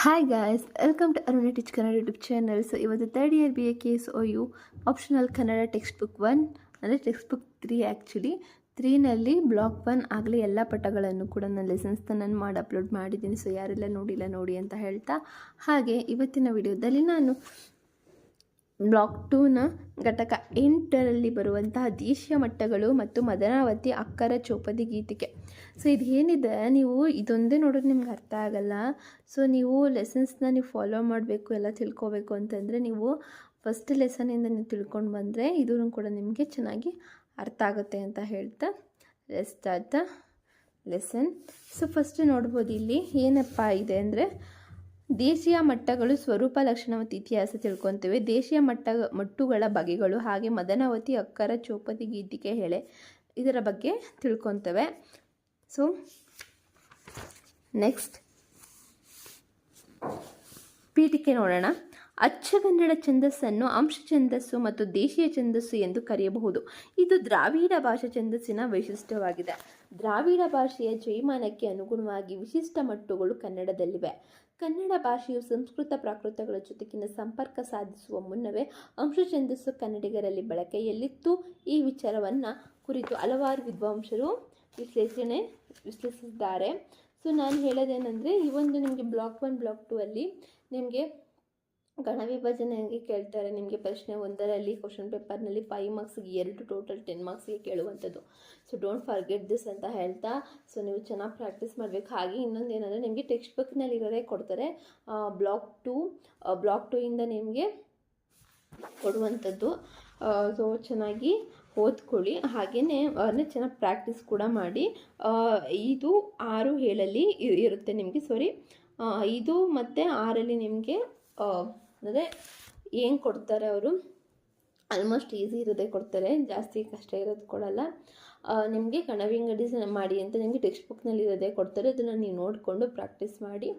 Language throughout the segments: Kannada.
Hi guys, welcome to Aruna teach Kannada YouTube channel. So ಇವತ್ತು third year BA optional Kannada text book 1 ಅಂದರೆ ಟೆಕ್ಸ್ಟ್ ಬುಕ್ 3 ಆ್ಯಕ್ಚುಲಿ 3ನಲ್ಲಿ ಬ್ಲಾಕ್ 1 ಆಗಲಿ ಎಲ್ಲ ಪಠಗಳನ್ನು ಕೂಡ ನನ್ನ ಲೆಸನ್ಸ್ನ ನಾನು ಮಾಡಿ ಅಪ್ಲೋಡ್ ಮಾಡಿದ್ದೀನಿ. ಸೊ ಯಾರೆಲ್ಲ ನೋಡಿಲ್ಲ ನೋಡಿ ಅಂತ ಹೇಳ್ತಾ, ಹಾಗೆ ಇವತ್ತಿನ ವಿಡಿಯೋದಲ್ಲಿ ನಾನು ಬ್ಲಾಕ್ 2ನ ಘಟಕ 8ರಲ್ಲಿ ಬರುವಂತಹ ದೇಶೀಯ ಮಟ್ಟಗಳು ಮತ್ತು ಮದನಾವತಿ ಅಕ್ಕರ ಚೌಪದಿ ಗೀತಿಕೆ. ಸೊ ಇದು ಏನಿದೆ, ನೀವು ಇದೊಂದೇ ನೋಡೋದು ನಿಮ್ಗೆ ಅರ್ಥ ಆಗಲ್ಲ. ಸೊ ನೀವು ಲೆಸನ್ಸ್ನ ನೀವು ಫಾಲೋ ಮಾಡಬೇಕು, ಎಲ್ಲ ತಿಳ್ಕೊಬೇಕು ಅಂತಂದರೆ ನೀವು ಫಸ್ಟ್ ಲೆಸನಿಂದ ನೀವು ತಿಳ್ಕೊಂಡು ಬಂದರೆ ಇದೂ ಕೂಡ ನಿಮಗೆ ಚೆನ್ನಾಗಿ ಅರ್ಥ ಆಗುತ್ತೆ ಅಂತ ಹೇಳ್ತಾ let's start the lesson. So first ನೋಡ್ಬೋದು ಇಲ್ಲಿ ಏನಪ್ಪ ಇದೆ ಅಂದರೆ ದೇಶೀಯ ಮಟ್ಟಗಳು ಸ್ವರೂಪ, ಲಕ್ಷಣ ಮತ್ತು ಇತಿಹಾಸ ತಿಳ್ಕೊತೇವೆ. ದೇಶೀಯ ಮಟ್ಟುಗಳ ಬಗೆಗಳು, ಹಾಗೆ ಮದನಾವತಿ ಅಕ್ಕರ ಚೌಪದಿ ಗೀತಿಕೆ ಹೇಳೆ ಇದರ ಬಗ್ಗೆ ತಿಳ್ಕೊತೇವೆ. ಸೊ ನೆಕ್ಸ್ಟ್ ಪೀಠಿಕೆ ನೋಡೋಣ. ಅಚ್ಚಗನ್ನಡ ಛಂದಸ್ಸನ್ನು ಅಂಶ ಛಂದಸ್ಸು ಮತ್ತು ದೇಶೀಯ ಛಂದಸ್ಸು ಎಂದು ಕರೆಯಬಹುದು. ಇದು ದ್ರಾವಿಡ ಭಾಷಾ ಛಂದಸ್ಸಿನ ವೈಶಿಷ್ಟ್ಯವಾಗಿದೆ. ದ್ರಾವಿಡ ಭಾಷೆಯ ಜೈಮಾನಕ್ಕೆ ಅನುಗುಣವಾಗಿ ವಿಶಿಷ್ಟ ಮಟ್ಟುಗಳು ಕನ್ನಡದಲ್ಲಿವೆ. ಕನ್ನಡ ಭಾಷೆಯು ಸಂಸ್ಕೃತ ಪ್ರಾಕೃತಗಳ ಜೊತೆಗಿನ ಸಂಪರ್ಕ ಸಾಧಿಸುವ ಮುನ್ನವೇ ಅಂಶ ಛಂದಸ್ಸು ಕನ್ನಡಿಗರಲ್ಲಿ ಬಳಕೆಯಲ್ಲಿತ್ತು. ಈ ವಿಚಾರವನ್ನು ಕುರಿತು ಹಲವಾರು ವಿದ್ವಾಂಸರು ವಿಶ್ಲೇಷಿಸಿದ್ದಾರೆ. ಸೊ ನಾನು ಹೇಳೋದೇನೆಂದರೆ, ಈ ಒಂದು ನಿಮಗೆ ಬ್ಲಾಕ್ 1 ಬ್ಲಾಕ್ 2 ಅಲ್ಲಿ ನಿಮಗೆ ಗಣ ವಿಭಜನೆಗೆ ಕೇಳ್ತಾರೆ. ನಿಮಗೆ ಪ್ರಶ್ನೆ 1ರಲ್ಲಿ ಕ್ವಶನ್ ಪೇಪರ್ನಲ್ಲಿ 5 ಮಾರ್ಕ್ಸ್ಗೆ 2 ಟೋಟಲ್ 10 ಮಾರ್ಕ್ಸ್ಗೆ ಕೇಳುವಂಥದ್ದು. ಸೊ ಡೋಂಟ್ ಫರ್ಗೆಟ್ ದಿಸ್ ಅಂತ ಹೇಳ್ತಾ, ಸೊ ನೀವು ಚೆನ್ನಾಗಿ ಪ್ರಾಕ್ಟೀಸ್ ಮಾಡಬೇಕು. ಹಾಗೆ ಇನ್ನೊಂದು ಏನಂದರೆ, ನಿಮಗೆ ಟೆಕ್ಸ್ಟ್ ಬುಕ್ನಲ್ಲಿ ಇರೋದೇ ಕೊಡ್ತಾರೆ. ಬ್ಲಾಕ್ 2 ಇಂದ ನಿಮಗೆ ಕೊಡುವಂಥದ್ದು. ಸೊ ಚೆನ್ನಾಗಿ ಓದ್ಕೊಳ್ಳಿ. ಹಾಗೆಯೇ ಅದನ್ನ ಚೆನ್ನಾಗಿ ಪ್ರಾಕ್ಟೀಸ್ ಕೂಡ ಮಾಡಿ. 5, 6, 7 ಇರುತ್ತೆ ನಿಮಗೆ. 5 ಮತ್ತು 6 ನಿಮಗೆ ಅಂದರೆ ಏನು ಕೊಡ್ತಾರೆ ಅವರು, ಆಲ್ಮೋಸ್ಟ್ ಈಸಿ ಇರೋದೇ ಕೊಡ್ತಾರೆ, ಜಾಸ್ತಿ ಕಷ್ಟ ಇರೋದು ಕೊಡಲ್ಲ. ನಿಮಗೆ ಕಣವಿಂಗಡಿ ಮಾಡಿ ಅಂತ ನಿಮಗೆ ಟೆಕ್ಸ್ಟ್ ಬುಕ್ನಲ್ಲಿ ಇರೋದೇ ಕೊಡ್ತಾರೆ. ಅದನ್ನು ನೀವು ನೋಡಿಕೊಂಡು ಪ್ರಾಕ್ಟೀಸ್ ಮಾಡಿ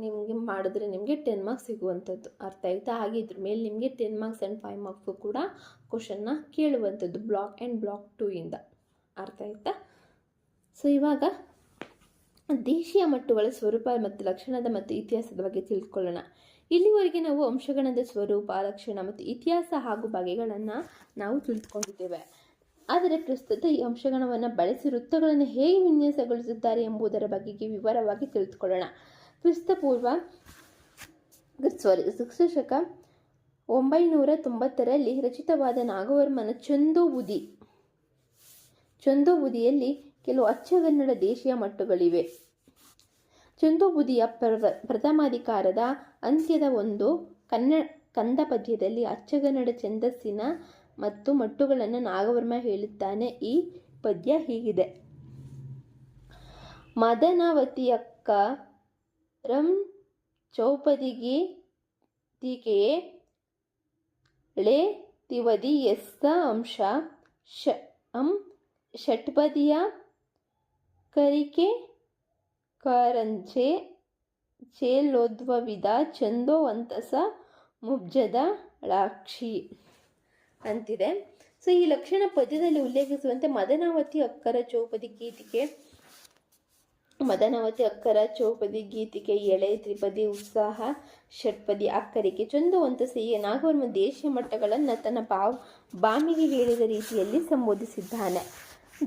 ನಿಮಗೆ ಮಾಡಿದ್ರೆ ನಿಮಗೆ 10 ಮಾರ್ಕ್ಸ್ ಸಿಗುವಂಥದ್ದು. ಅರ್ಥ ಆಯಿತಾ? ಹಾಗೆ ಇದ್ರ ಮೇಲೆ ನಿಮಗೆ 10 ಮಾರ್ಕ್ಸ್ ಆ್ಯಂಡ್ 5 ಮಾರ್ಕ್ಸು ಕೂಡ ಕ್ವಶನ್ನ ಕೇಳುವಂಥದ್ದು ಬ್ಲಾಕ್ 2 ಇಂದ. ಅರ್ಥ ಆಯಿತಾ? ಸೊ ಇವಾಗ ದೇಶೀಯ ಮಟ್ಟುಗಳ ಸ್ವರೂಪ ಮತ್ತು ಲಕ್ಷಣದ ಮತ್ತು ಇತಿಹಾಸದ ಬಗ್ಗೆ ತಿಳ್ಕೊಳ್ಳೋಣ. ಇಲ್ಲಿವರೆಗೆ ನಾವು ಅಂಶಗಣದ ಸ್ವರೂಪ, ಲಕ್ಷಣ ಮತ್ತು ಇತಿಹಾಸ ಹಾಗೂ ಬಗೆಗಳನ್ನು ನಾವು ತಿಳಿದುಕೊಂಡಿದ್ದೇವೆ. ಆದರೆ ಪ್ರಸ್ತುತ ಈ ಅಂಶಗಣವನ್ನು ಬಳಸಿ ವೃತ್ತಗಳನ್ನು ಹೇಗೆ ವಿನ್ಯಾಸಗೊಳಿಸುತ್ತಾರೆ ಎಂಬುದರ ಬಗೆಗೆ ವಿವರವಾಗಿ ತಿಳಿದುಕೊಳ್ಳೋಣ. ಕ್ರಿಸ್ತಶಕ 990ರಲ್ಲಿ ರಚಿತವಾದ ನಾಗವರ್ಮನ ಚಂದೋಬುದಿಯಲ್ಲಿ ಕೆಲವು ಅಚ್ಚಗನ್ನಡ ದೇಶೀಯ ಮಟ್ಟುಗಳಿವೆ. ಚಂದೋಬುದಿಯ ಪ್ರಥಮಾಧಿಕಾರದ ಅಂತ್ಯದ ಒಂದು ಕಂದ ಪದ್ಯದಲ್ಲಿ ಅಚ್ಚಗನ್ನಡ ಛಂದಸ್ಸಿನ ಮತ್ತು ಮಟ್ಟುಗಳನ್ನು ನಾಗವರ್ಮ ಹೇಳುತ್ತಾನೆ. ಈ ಪದ್ಯ ಹೀಗಿದೆ: ಮದನವತಿಯಕ್ಕರಂ ಚೌಪದಿಗೀತಿಕೆಯೇ ಳೆ ತಿವದಿ ಎಸ್ತ ಅಂಶ ಷಟ್ಪದಿಯ ಕರಿಕೆ ಕಾರಂಚೆ ಚೇಲೋದ್ವವಿದ ಛಂದೋವಂತಸ ಮುಬ್ಜದ ಳಾಕ್ಷಿ ಅಂತಿದೆ. ಸೊ ಈ ಲಕ್ಷಣ ಪದ್ಯದಲ್ಲಿ ಉಲ್ಲೇಖಿಸುವಂತೆ ಮದನಾವತಿ ಅಕ್ಕರ ಚೌಪದಿ ಗೀತಿಕೆ ಎಳೆ ತ್ರಿಪದಿ ಉತ್ಸಾಹ ಷಟ್ಪದಿ ಅಕ್ಕರಿಕೆ ಚಂದೋವಂತಸೆಯೇ ನಾಗವರ್ಮ ದೇಶೀಯ ಮಟ್ಟಗಳನ್ನು ತನ್ನ ಬಾಮಿಗೆ ಹೇಳಿದ ರೀತಿಯಲ್ಲಿ ಸಂಬೋಧಿಸಿದ್ದಾನೆ.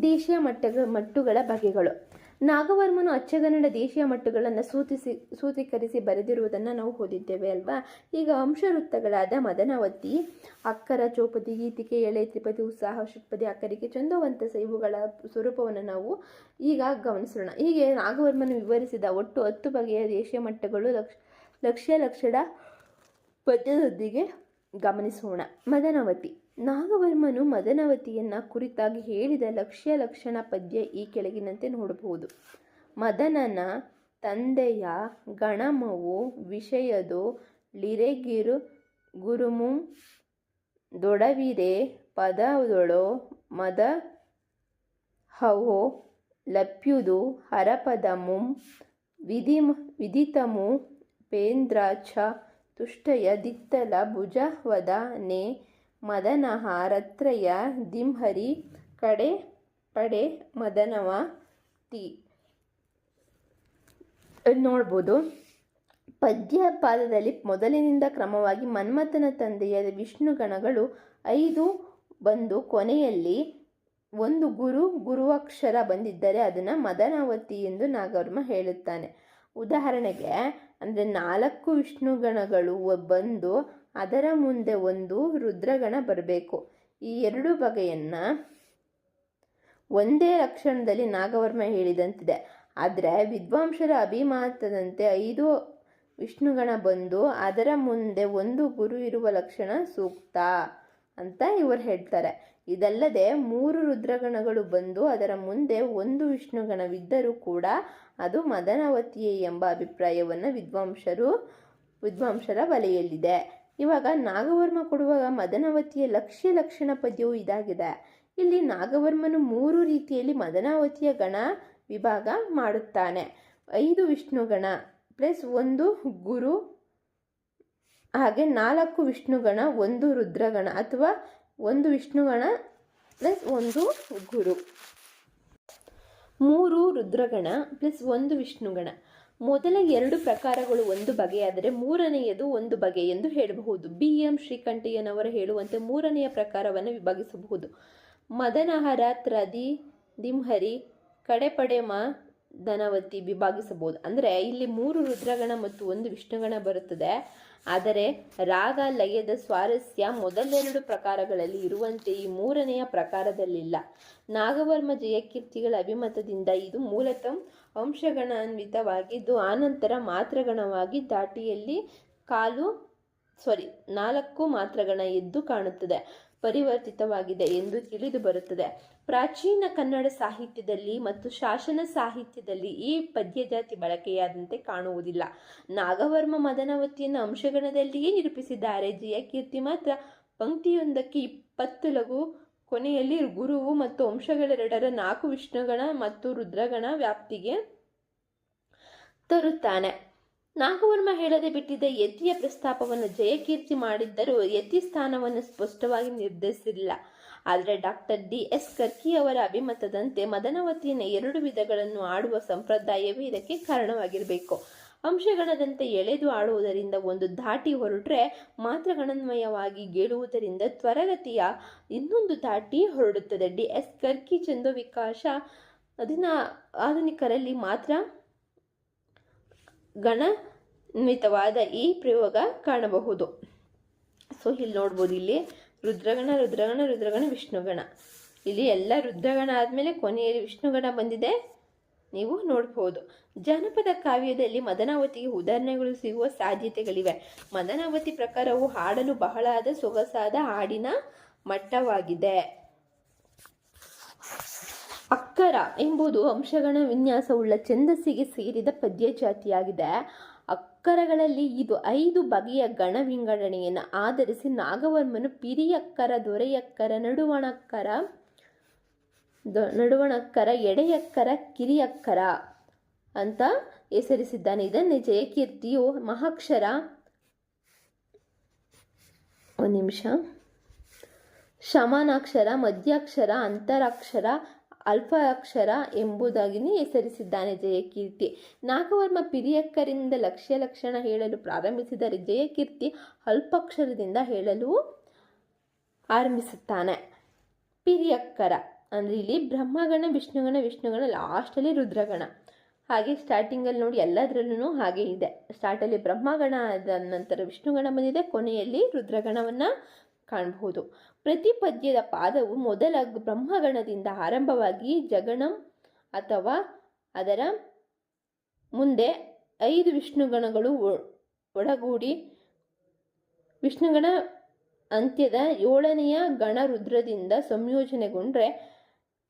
ದೇಶೀಯ ಮಟ್ಟುಗಳ ಬಗೆಗಳು. ನಾಗವರ್ಮನು ಅಚ್ಚಗನ್ನಡ ದೇಶೀಯ ಮಟ್ಟುಗಳನ್ನು ಸೂತ್ರೀಕರಿಸಿ ಬರೆದಿರುವುದನ್ನು ನಾವು ಓದಿದ್ದೇವೆ ಅಲ್ವಾ. ಈಗ ಅಂಶವೃತ್ತಗಳಾದ ಮದನಾವತಿ ಅಕ್ಕರ ಚೌಪದಿ ಗೀತಿಕೆ ಎಳೆ ತ್ರಿಪದಿ ಉತ್ಸಾಹ ಷಟ್ಪದಿ ಅಕ್ಕರಿಕೆ ಚಂದೋವಂತಸ ಇವುಗಳ ಸ್ವರೂಪವನ್ನು ನಾವು ಈಗ ಗಮನಿಸೋಣ. ಹೀಗೆ ನಾಗವರ್ಮನು ವಿವರಿಸಿದ ಒಟ್ಟು 10 ಬಗೆಯ ದೇಶೀಯ ಮಟ್ಟಗಳು ಲಕ್ಷಣ ಪದ್ಯದೊಂದಿಗೆ ಗಮನಿಸೋಣ. ಮದನಾವತಿ. ನಾಗವರ್ಮನು ಮದನಾವತಿಯನ್ನು ಕುರಿತಾಗಿ ಹೇಳಿದ ಲಕ್ಷಣ ಪದ್ಯ ಈ ಕೆಳಗಿನಂತೆ ನೋಡಬಹುದು. ಮದನನ ತಂದೆಯ ಗಣಮವು ವಿಷಯದು ಲಿರೆಗಿರು ಗುರುಮು ದೊಡವಿರೆ ಪದದೊಳೋ ಮದ ಹವೋ ಲಪ್ಯುದು ಹರಪದಮುಂ ವಿದಿತಮು ಪೇಂದ್ರಾಚ ತುಷ್ಟಯ ದಿತ್ತಲ ಭುಜವದ ನೇ ಮದನಹ ರತ್ರಯ ದಿಂಹರಿ ಕಡೆ ಪಡೆ ಮದನವ ತಿ ನೋಡ್ಬೋದು. ಪದ್ಯಪಾದದಲ್ಲಿ ಮೊದಲಿನಿಂದ ಕ್ರಮವಾಗಿ ಮನ್ಮಥನ ತಂದೆಯ ವಿಷ್ಣು ಗಣಗಳು 5 ಬಂದು ಕೊನೆಯಲ್ಲಿ ಒಂದು ಗುರುವಕ್ಷರ ಬಂದಿದ್ದರೆ ಅದನ್ನು ಮದನಾವತಿ ಎಂದು ನಾಗವರ್ಮ ಹೇಳುತ್ತಾನೆ. ಉದಾಹರಣೆಗೆ ಅಂದರೆ 4 ವಿಷ್ಣುಗಣಗಳು ಬಂದು ಅದರ ಮುಂದೆ ಒಂದು ರುದ್ರಗಣ ಬರಬೇಕು. ಈ 2 ಬಗೆಯನ್ನು ಒಂದೇ ಲಕ್ಷಣದಲ್ಲಿ ನಾಗವರ್ಮ ಹೇಳಿದಂತಿದೆ. ಆದರೆ ವಿದ್ವಾಂಸರ ಅಭಿಮತದಂತೆ 5 ವಿಷ್ಣುಗಣ ಬಂದು ಅದರ ಮುಂದೆ ಒಂದು ಗುರು ಇರುವ ಲಕ್ಷಣ ಸೂಕ್ತ ಅಂತ ಇವರು ಹೇಳ್ತಾರೆ. ಇದಲ್ಲದೆ 3 ರುದ್ರಗಣಗಳು ಬಂದು ಅದರ ಮುಂದೆ ಒಂದು ವಿಷ್ಣುಗಣವಿದ್ದರೂ ಕೂಡ ಅದು ಮದನಾವತಿಯೇ ಎಂಬ ಅಭಿಪ್ರಾಯವನ್ನು ವಿದ್ವಾಂಸರ ಬಲೆಯಲ್ಲಿದೆ. ಇವಾಗ ನಾಗವರ್ಮ ಕೊಡುವ ಮದನಾವತಿಯ ಲಕ್ಷಣ ಪದ್ಯವು ಇದಾಗಿದೆ. ಇಲ್ಲಿ ನಾಗವರ್ಮನು 3 ರೀತಿಯಲ್ಲಿ ಮದನಾವತಿಯ ಗಣ ವಿಭಾಗ ಮಾಡುತ್ತಾನೆ. 5 ವಿಷ್ಣುಗಣ ಪ್ಲಸ್ 1 ಗುರು, ಹಾಗೆ 4 ವಿಷ್ಣುಗಣ 1 ರುದ್ರಗಣ ಅಥವಾ 1 ವಿಷ್ಣುಗಣ ಪ್ಲಸ್ 1 ಗುರು, 3 ರುದ್ರಗಣ ಪ್ಲಸ್ 1 ವಿಷ್ಣುಗಣ. ಮೊದಲ 2 ಪ್ರಕಾರಗಳು ಒಂದು ಬಗೆಯಾದರೆ ಮೂರನೆಯದು ಒಂದು ಬಗೆ ಎಂದು ಹೇಳಬಹುದು. BM ಶ್ರೀಕಂಠಯ್ಯನವರು ಹೇಳುವಂತೆ ಮೂರನೆಯ ಪ್ರಕಾರವನ್ನು ವಿಭಾಗಿಸಬಹುದು. ಮದನಹರ, ತ್ರದಿ, ದಿಮ್ಹರಿ, ಕಡೆಪಡೆ ಧನವತಿ ವಿಭಾಗಿಸಬಹುದು. ಅಂದರೆ ಇಲ್ಲಿ 3 ರುದ್ರಗಣ ಮತ್ತು 1 ವಿಷ್ಣುಗಣ ಬರುತ್ತದೆ. ಆದರೆ ರಾಗ ಲಯದ ಸ್ವಾರಸ್ಯ ಮೊದಲೆರಡು ಪ್ರಕಾರಗಳಲ್ಲಿ ಇರುವಂತೆ ಈ ಮೂರನೆಯ ಪ್ರಕಾರದಲ್ಲಿಲ್ಲ. ನಾಗವರ್ಮ ಜಯಕೀರ್ತಿಗಳ ಅಭಿಮತದಿಂದ ಇದು ಮೂಲತಃ ಅಂಶಗಣಾನ್ವಿತವಾಗಿದ್ದು ಆನಂತರ ಮಾತ್ರಗಣವಾಗಿ ದಾಟಿಯಲ್ಲಿ 4 ಮಾತ್ರಗಣ ಎದ್ದು ಕಾಣುತ್ತದೆ, ಪರಿವರ್ತಿತವಾಗಿದೆ ಎಂದು ತಿಳಿದು ಬರುತ್ತದೆ. ಪ್ರಾಚೀನ ಕನ್ನಡ ಸಾಹಿತ್ಯದಲ್ಲಿ ಮತ್ತು ಶಾಸನ ಸಾಹಿತ್ಯದಲ್ಲಿ ಈ ಪದ್ಯಜಾತಿ ಬಳಕೆಯಾದಂತೆ ಕಾಣುವುದಿಲ್ಲ. ನಾಗವರ್ಮ ಮದನಾವತಿಯನ್ನು ಅಂಶಗಣದಲ್ಲಿಯೇ ನಿರೂಪಿಸಿದ್ದಾರೆ. ಜಯಕೀರ್ತಿ ಮಾತ್ರ ಪಂಕ್ತಿಯೊಂದಕ್ಕೆ 20 ಲಘು, ಕೊನೆಯಲ್ಲಿ ಗುರುವು ಮತ್ತು ಅಂಶಗಳೆರಡರ 4 ವಿಷ್ಣುಗಣ ಮತ್ತು ರುದ್ರಗಣ ವ್ಯಾಪ್ತಿಗೆ ತರುತ್ತಾನೆ. ನಾಗವರ್ಮ ಹೇಳದೆ ಬಿಟ್ಟಿದ್ದ ಯತಿಯ ಪ್ರಸ್ತಾಪವನ್ನು ಜಯಕೀರ್ತಿ ಮಾಡಿದ್ದರೂ ಯತಿ ಸ್ಥಾನವನ್ನು ಸ್ಪಷ್ಟವಾಗಿ ನಿರ್ಧರಿಸಿಲ್ಲ. ಆದರೆ ಡಾಕ್ಟರ್ DS ಕರ್ಕಿ ಅವರ ಅಭಿಮತದಂತೆ ಮದನಾವತಿಯನ್ನು 2 ವಿಧಗಳನ್ನು ಆಡುವ ಸಂಪ್ರದಾಯವೇ ಇದಕ್ಕೆ ಕಾರಣವಾಗಿರಬೇಕು. ಅಂಶಗಣದಂತೆ ಎಳೆದು ಆಡುವುದರಿಂದ ಒಂದು ಧಾಟಿ ಹೊರಟ್ರೆ ಮಾತ್ರಗಣನ್ವಯವಾಗಿ ಗೇಳುವುದರಿಂದ ತ್ವರಗತಿಯ ಇನ್ನೊಂದು ಧಾಟಿ ಹೊರಡುತ್ತದೆ. DS ಕರ್ಕಿ ಚಂದೋವಿಕಾಸ ಆಧುನಿಕರಲ್ಲಿ ಮಾತ್ರ ಗಣನ್ವಿತವಾದ ಈ ಪ್ರಯೋಗ ಕಾಣಬಹುದು. ಸೊ ಇಲ್ಲಿ ನೋಡ್ಬೋದು, ಇಲ್ಲಿ ರುದ್ರಗಣ ವಿಷ್ಣುಗಣ, ಇಲ್ಲಿ ಎಲ್ಲ ರುದ್ರಗಣ ಆದಮೇಲೆ ಕೊನೆಯಲ್ಲಿ ವಿಷ್ಣುಗಣ ಬಂದಿದೆ, ನೀವು ನೋಡ್ಬೋದು. ಜಾನಪದ ಕಾವ್ಯದಲ್ಲಿ ಮದನಾವತಿಗೆ ಉದಾಹರಣೆಗಳು ಸಿಗುವ ಸಾಧ್ಯತೆಗಳಿವೆ. ಮದನಾವತಿ ಪ್ರಕಾರವು ಹಾಡಲು ಬಹಳಾದ ಸೊಗಸಾದ ಹಾಡಿನ ಮಟ್ಟವಾಗಿದೆ. ಅಕ್ಕರ ಎಂಬುದು ಅಂಶಗಣ ವಿನ್ಯಾಸವುಳ್ಳ ಛಂದಸ್ಸಿಗೆ ಸೇರಿದ ಪದ್ಯ ಜಾತಿಯಾಗಿದೆ. ಅಕ್ಕರಗಳಲ್ಲಿ ಇದು 5 ಬಗೆಯ ಗಣ ವಿಂಗಡಣೆಯನ್ನು ಆಧರಿಸಿ ನಾಗವರ್ಮನು ಪಿರಿಯಕ್ಕರ, ದೊರೆಯಕ್ಕರ, ನಡುವಣಕ್ಕರ, ಎಡೆಯಕ್ಕರ, ಕಿರಿಯಕ್ಕರ ಅಂತ ಹೆಸರಿಸಿದ್ದಾನೆ. ಇದನ್ನೇ ಜಯಕೀರ್ತಿಯು ಮಹಾಕ್ಷರ, ಶಮಾನಾಕ್ಷರ, ಮಧ್ಯಾಕ್ಷರ, ಅಂತರಾಕ್ಷರ, ಅಲ್ಪಾಕ್ಷರ ಎಂಬುದಾಗಿ ಹೆಸರಿಸಿದ್ದಾನೆ ಜಯಕೀರ್ತಿ. ನಾಗವರ್ಮ ಪಿರಿಯಕ್ಕರಿಂದ ಲಕ್ಷಣ ಹೇಳಲು ಪ್ರಾರಂಭಿಸಿದರೆ ಜಯಕೀರ್ತಿ ಅಲ್ಪಾಕ್ಷರದಿಂದ ಹೇಳಲು ಆರಂಭಿಸುತ್ತಾನೆ. ಪಿರಿಯಕ್ಕರ ಅಂದರೆ ಇಲ್ಲಿ ಬ್ರಹ್ಮಗಣ, ವಿಷ್ಣುಗಣ, ಲಾಸ್ಟಲ್ಲಿ ರುದ್ರಗಣ. ಹಾಗೆ ಸ್ಟಾರ್ಟಿಂಗಲ್ಲಿ ನೋಡಿ ಎಲ್ಲದರಲ್ಲೂ ಹಾಗೆ ಇದೆ. ಸ್ಟಾರ್ಟಲ್ಲಿ ಬ್ರಹ್ಮಗಣ, ಆದ ನಂತರ ವಿಷ್ಣುಗಣ ಬಂದಿದೆ, ಕೊನೆಯಲ್ಲಿ ರುದ್ರಗಣವನ್ನು ಕಾಣಬಹುದು. ಪ್ರತಿ ಪದ್ಯದ ಪಾದವು ಮೊದಲ ಬ್ರಹ್ಮಗಣದಿಂದ ಆರಂಭವಾಗಿ ಜಗಣಂ ಅಥವಾ ಅದರ ಮುಂದೆ 5 ವಿಷ್ಣುಗಣಗಳು ಒಡಗೂಡಿ ವಿಷ್ಣುಗಣ ಅಂತ್ಯದ 7ನೆಯ ಗಣ ರುದ್ರದಿಂದ ಸಂಯೋಜನೆಗೊಂಡ್ರೆ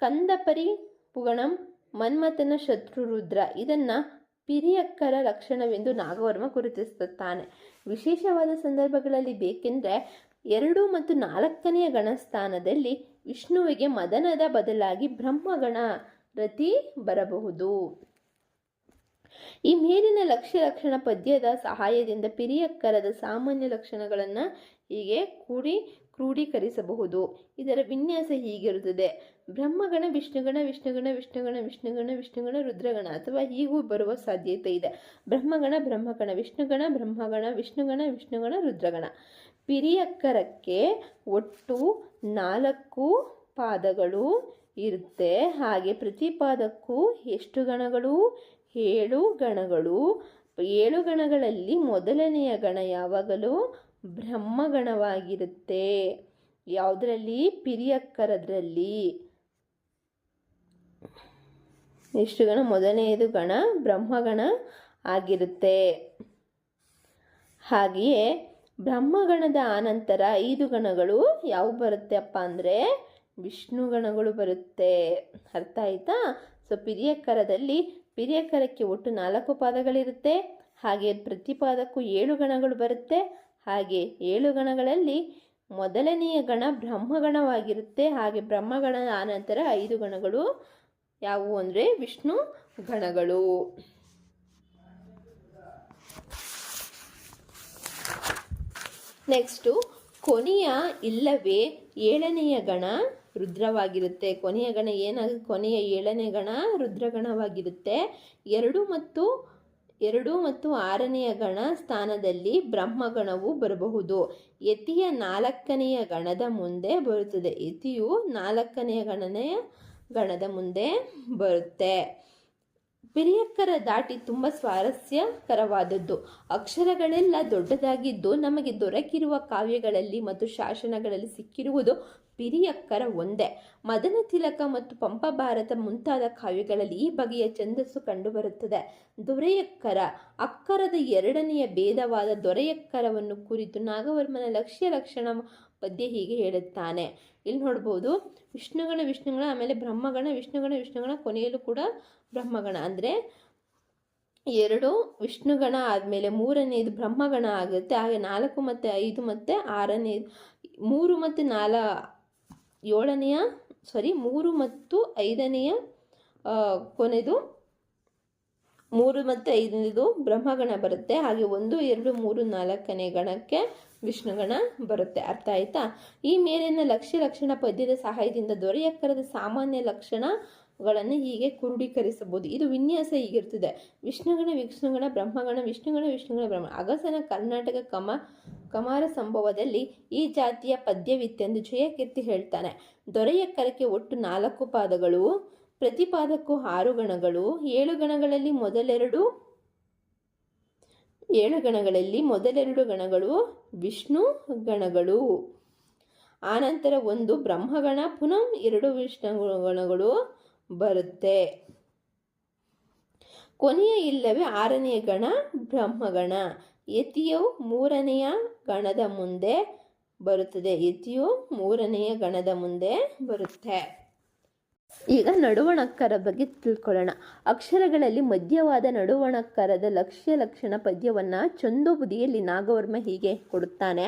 ಕಂದಪರಿ ಪುಗಣಂ, ಮನ್ಮಥನ ಶತ್ರು ರುದ್ರ. ಇದನ್ನು ಪಿರಿಯಕ್ಕರ ಲಕ್ಷಣವೆಂದು ನಾಗವರ್ಮ ಗುರುತಿಸುತ್ತಾನೆ. ವಿಶೇಷವಾದ ಸಂದರ್ಭಗಳಲ್ಲಿ ಬೇಕೆಂದರೆ 2 ಮತ್ತು 4ನೆಯ ಗಣಸ್ಥಾನದಲ್ಲಿ ವಿಷ್ಣುವಿಗೆ ಮದನದ ಬದಲಾಗಿ ಬ್ರಹ್ಮಗಣ ರತಿ ಬರಬಹುದು. ಈ ಮೇಲಿನ ಲಕ್ಷಣ ಪದ್ಯದ ಸಹಾಯದಿಂದ ಪಿರಿಯಕ್ಕರದ ಸಾಮಾನ್ಯ ಲಕ್ಷಣಗಳನ್ನು ಹೀಗೆ ಕ್ರೋಢೀಕರಿಸಬಹುದು. ಇದರ ವಿನ್ಯಾಸ ಹೀಗಿರುತ್ತದೆ: ಬ್ರಹ್ಮಗಣ, ವಿಷ್ಣುಗಣ, ವಿಷ್ಣುಗಣ, ವಿಷ್ಣುಗಣ, ವಿಷ್ಣುಗಣ, ವಿಷ್ಣುಗಣ, ರುದ್ರಗಣ, ಅಥವಾ ಹೀಗೂ ಬರುವ ಸಾಧ್ಯತೆ ಇದೆ. ಬ್ರಹ್ಮಗಣ, ಬ್ರಹ್ಮಗಣ, ವಿಷ್ಣುಗಣ, ಬ್ರಹ್ಮಗಣ, ವಿಷ್ಣುಗಣ, ವಿಷ್ಣುಗಣ, ರುದ್ರಗಣ. ಪಿರಿಯಕ್ಕರಕ್ಕೆ ಒಟ್ಟು 4 ಪಾದಗಳು ಇರುತ್ತೆ. ಹಾಗೆ ಪ್ರತಿ ಪಾದಕ್ಕೂ ಎಷ್ಟು ಗಣಗಳು? 7 ಗಣಗಳು. 7 ಗಣಗಳಲ್ಲಿ ಮೊದಲನೆಯ ಗಣ ಯಾವಾಗಲೂ ಬ್ರಹ್ಮಗಣವಾಗಿರುತ್ತೆ. ಯಾವುದರಲ್ಲಿ? ಪಿರಿಯಕ್ಕರದ್ರಲ್ಲಿ. ಎಷ್ಟು ಗಣ? ಮೊದಲನೆಯದು ಗಣ ಬ್ರಹ್ಮಗಣ ಆಗಿರುತ್ತೆ. ಹಾಗೆಯೇ ಬ್ರಹ್ಮಗಣದ ಆನಂತರ 5 ಗಣಗಳು ಯಾವ ಬರುತ್ತೆ ಅಪ್ಪ ಅಂದರೆ ವಿಷ್ಣು ಗಣಗಳು ಬರುತ್ತೆ. ಅರ್ಥ ಆಯ್ತಾ? ಸೊ ಪಿರಿಯಕ್ಕರಕ್ಕೆ ಒಟ್ಟು 4 ಪಾದಗಳಿರುತ್ತೆ. ಹಾಗೆ ಪ್ರತಿ ಪಾದಕ್ಕೂ 7 ಗಣಗಳು ಬರುತ್ತೆ. ಹಾಗೆ 7 ಗಣಗಳಲ್ಲಿ ಮೊದಲನೆಯ ಗಣ ಬ್ರಹ್ಮಗಣವಾಗಿರುತ್ತೆ. ಹಾಗೆ ಬ್ರಹ್ಮಗಣದ ಆನಂತರ 5 ಗಣಗಳು ಯಾವುವು ಅಂದರೆ ವಿಷ್ಣು ಗಣಗಳು. ನೆಕ್ಸ್ಟು ಕೊನೆಯ ಇಲ್ಲವೇ 7ನೆಯ ಗಣ ರುದ್ರವಾಗಿರುತ್ತೆ. ಕೊನೆಯ ಗಣ ಕೊನೆಯ 7ನೇ ಗಣ ರುದ್ರಗಣವಾಗಿರುತ್ತೆ. 2 ಮತ್ತು 6ನೆಯ ಗಣ ಸ್ಥಾನದಲ್ಲಿ ಬ್ರಹ್ಮಗಣವು ಬರಬಹುದು. ಯತಿಯ 4ನೆಯ ಗಣದ ಮುಂದೆ ಬರುತ್ತದೆ. ಯತಿಯು 4ನೆಯ ಗಣದ ಮುಂದೆ ಬರುತ್ತೆ. ಪಿರಿಯಕ್ಕರ ದಾಟಿ ತುಂಬ ಸ್ವಾರಸ್ಯಕರವಾದದ್ದು. ಅಕ್ಷರಗಳೆಲ್ಲ ದೊಡ್ಡದಾಗಿದ್ದು ನಮಗೆ ದೊರಕಿರುವ ಕಾವ್ಯಗಳಲ್ಲಿ ಮತ್ತು ಶಾಸನಗಳಲ್ಲಿ ಸಿಕ್ಕಿರುವುದು ಪಿರಿಯಕ್ಕರ ಒಂದೇ. ಮದನ ತಿಲಕ ಮತ್ತು ಪಂಪ ಭಾರತ ಮುಂತಾದ ಕಾವ್ಯಗಳಲ್ಲಿ ಈ ಬಗೆಯ ಛಂದಸ್ಸು ಕಂಡುಬರುತ್ತದೆ. ದೊರೆಯಕ್ಕರ ಅಕ್ಕರದ 2ನೆಯ ಭೇದವಾದ ದೊರೆಯಕ್ಕರವನ್ನು ಕುರಿತು ನಾಗವರ್ಮನ ಲಕ್ಷ್ಯ ಲಕ್ಷಣ ಪದ್ಯ ಹೀಗೆ ಹೇಳುತ್ತಾನೆ. ಇಲ್ಲಿ ನೋಡ್ಬೋದು, ವಿಷ್ಣುಗಣ, ಆಮೇಲೆ ಬ್ರಹ್ಮಗಣ, ವಿಷ್ಣುಗಣ, ಕೊನೆಯಲ್ಲೂ ಕೂಡ ಬ್ರಹ್ಮಗಣ. ಅಂದರೆ 2 ವಿಷ್ಣುಗಣ ಆದಮೇಲೆ 3ನೇದು ಬ್ರಹ್ಮಗಣ ಆಗುತ್ತೆ. ಹಾಗೆ 4 ಮತ್ತು 5 ಮತ್ತು 6ನೇ 3 ಮತ್ತು 5ನೇಯ ಕೊನೆದು 3 ಮತ್ತು 5ನೇದು ಬ್ರಹ್ಮಗಣ ಬರುತ್ತೆ. ಹಾಗೆ 1, 2, 3, 4ನೇ ಗಣಕ್ಕೆ ವಿಷ್ಣುಗಣ ಬರುತ್ತೆ. ಅರ್ಥ ಆಯ್ತಾ? ಈ ಮೇಲಿನ ಲಕ್ಷಣ ಪದ್ಯದ ಸಹಾಯದಿಂದ ದೊರೆಯಕ್ಕರದ ಸಾಮಾನ್ಯ ಲಕ್ಷಣಗಳನ್ನು ಹೀಗೆ ಕ್ರೋಢೀಕರಿಸಬಹುದು. ಇದು ವಿನ್ಯಾಸ ಹೀಗಿರ್ತದೆ: ವಿಷ್ಣುಗಣ, ಬ್ರಹ್ಮಗಣ, ವಿಷ್ಣುಗಣ, ಬ್ರಹ್ಮ. ಅಗಸನ ಕರ್ನಾಟಕ ಕಮಾರ ಸಂಭವದಲ್ಲಿ ಈ ಜಾತಿಯ ಪದ್ಯವಿತ್ತೆಂದು ಜಯಕೀರ್ತಿ ಹೇಳ್ತಾನೆ. ದೊರೆಯಕ್ಕರಕ್ಕೆ ಒಟ್ಟು 4 ಪಾದಗಳು. ಪ್ರತಿ ಪಾದಕ್ಕೂ 6 ಗಣಗಳು. 7 ಗಣಗಳಲ್ಲಿ ಮೊದಲೆರಡು ಗಣಗಳು ವಿಷ್ಣು ಗಣಗಳು. ಆನಂತರ 1 ಬ್ರಹ್ಮಗಣ, ಪುನಃ 2 ವಿಷ್ಣು ಗಣಗಳು ಬರುತ್ತೆ. ಕೊನೆಯ ಇಲ್ಲವೇ 6ನೇ ಗಣ ಬ್ರಹ್ಮಗಣ. ಯತಿಯು 3ನೇಯ ಗಣದ ಮುಂದೆ ಬರುತ್ತೆ. ಈಗ ನಡುವಣಕ್ಕರ ಬಗ್ಗೆ ತಿಳ್ಕೊಳ್ಳೋಣ. ಅಕ್ಷರಗಳಲ್ಲಿ ಮಧ್ಯವಾದ ನಡುವಣಕ್ಕರದ ಲಕ್ಷ್ಯ ಲಕ್ಷಣ ಪದ್ಯವನ್ನು ಛಂದೋಬುದಿಯಲ್ಲಿ ನಾಗವರ್ಮ ಹೀಗೆ ಕೊಡುತ್ತಾನೆ: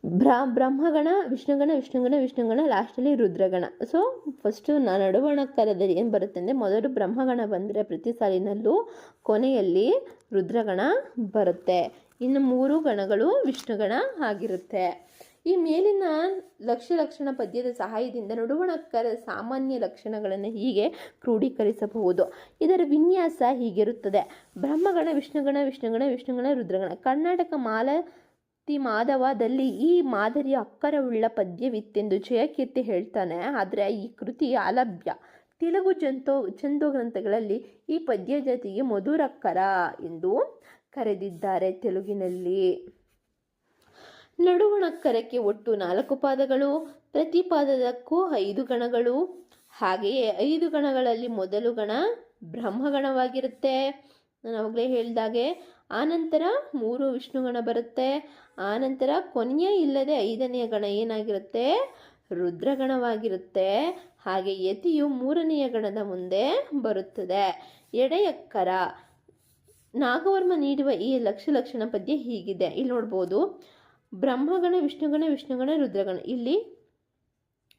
ಬ್ರಹ್ಮಗಣ, ವಿಷ್ಣುಗಣ, ಲಾಸ್ಟಲ್ಲಿ ರುದ್ರಗಣ. ಸೊ ಫಸ್ಟು ನಡುವಣಕ್ಕರದಲ್ಲಿ ಏನು ಬರುತ್ತೆ ಅಂದರೆ, ಮೊದಲು ಬ್ರಹ್ಮಗಣ ಬಂದರೆ ಪ್ರತಿ ಸಾಲಿನಲ್ಲೂ, ಕೊನೆಯಲ್ಲಿ ರುದ್ರಗಣ ಬರುತ್ತೆ. ಇನ್ನು 3 ಗಣಗಳು ವಿಷ್ಣುಗಣ ಆಗಿರುತ್ತೆ. ಈ ಮೇಲಿನ ಲಕ್ಷಣ ಪದ್ಯದ ಸಹಾಯದಿಂದ ನಡುವಣಕ್ಕರ ಸಾಮಾನ್ಯ ಲಕ್ಷಣಗಳನ್ನು ಹೀಗೆ ಕ್ರೋಢೀಕರಿಸಬಹುದು. ಇದರ ವಿನ್ಯಾಸ ಹೀಗಿರುತ್ತದೆ: ಬ್ರಹ್ಮಗಣ, ವಿಷ್ಣುಗಣ, ರುದ್ರಗಣ. ಕರ್ನಾಟಕ ಮಾಧವದಲ್ಲಿ ಈ ಮಾದರಿಯ ಅಕ್ಕರವುಳ್ಳ ಪದ್ಯವಿತ್ತೆಂದು ಜಯಕೀರ್ತಿ ಹೇಳ್ತಾನೆ. ಆದರೆ ಈ ಕೃತಿ ಅಲಭ್ಯ. ತೆಲುಗು ಛಂದೋ ಗ್ರಂಥಗಳಲ್ಲಿ ಈ ಪದ್ಯ ಜಾತಿಗೆ ಮಧುರಕ್ಕರ ಎಂದು ಕರೆದಿದ್ದಾರೆ. ತೆಲುಗಿನಲ್ಲಿ ನಡುವಣಕ್ಕರಕ್ಕೆ ಒಟ್ಟು 4 ಪಾದಗಳು. ಪ್ರತಿ ಪಾದಕ್ಕೂ 5 ಗಣಗಳು. ಹಾಗೆಯೇ 5 ಗಣಗಳಲ್ಲಿ ಮೊದಲು ಗಣ ಬ್ರಹ್ಮಗಣವಾಗಿರುತ್ತೆ, ನಾನು ಅವಾಗಲೇ ಹೇಳಿದಾಗೆ. ಆನಂತರ 3 ವಿಷ್ಣುಗಣ ಬರುತ್ತೆ. ಆನಂತರ ಕೊನೆಯ ಇಲ್ಲದೆ 5ನೇ ಗಣ ಏನಾಗಿರುತ್ತೆ? ರುದ್ರಗಣವಾಗಿರುತ್ತೆ. ಹಾಗೆ ಯತಿಯು 3ನೇಯ ಗಣದ ಮುಂದೆ ಬರುತ್ತದೆ. ಎಡೆಯಕ್ಕರ ನಾಗವರ್ಮ ನೀಡುವ ಈ ಲಕ್ಷಣ ಪದ್ಯ ಹೀಗಿದೆ. ಇಲ್ಲಿ ನೋಡ್ಬೋದು, ಬ್ರಹ್ಮಗಣ, ವಿಷ್ಣುಗಣ, ರುದ್ರಗಣ. ಇಲ್ಲಿ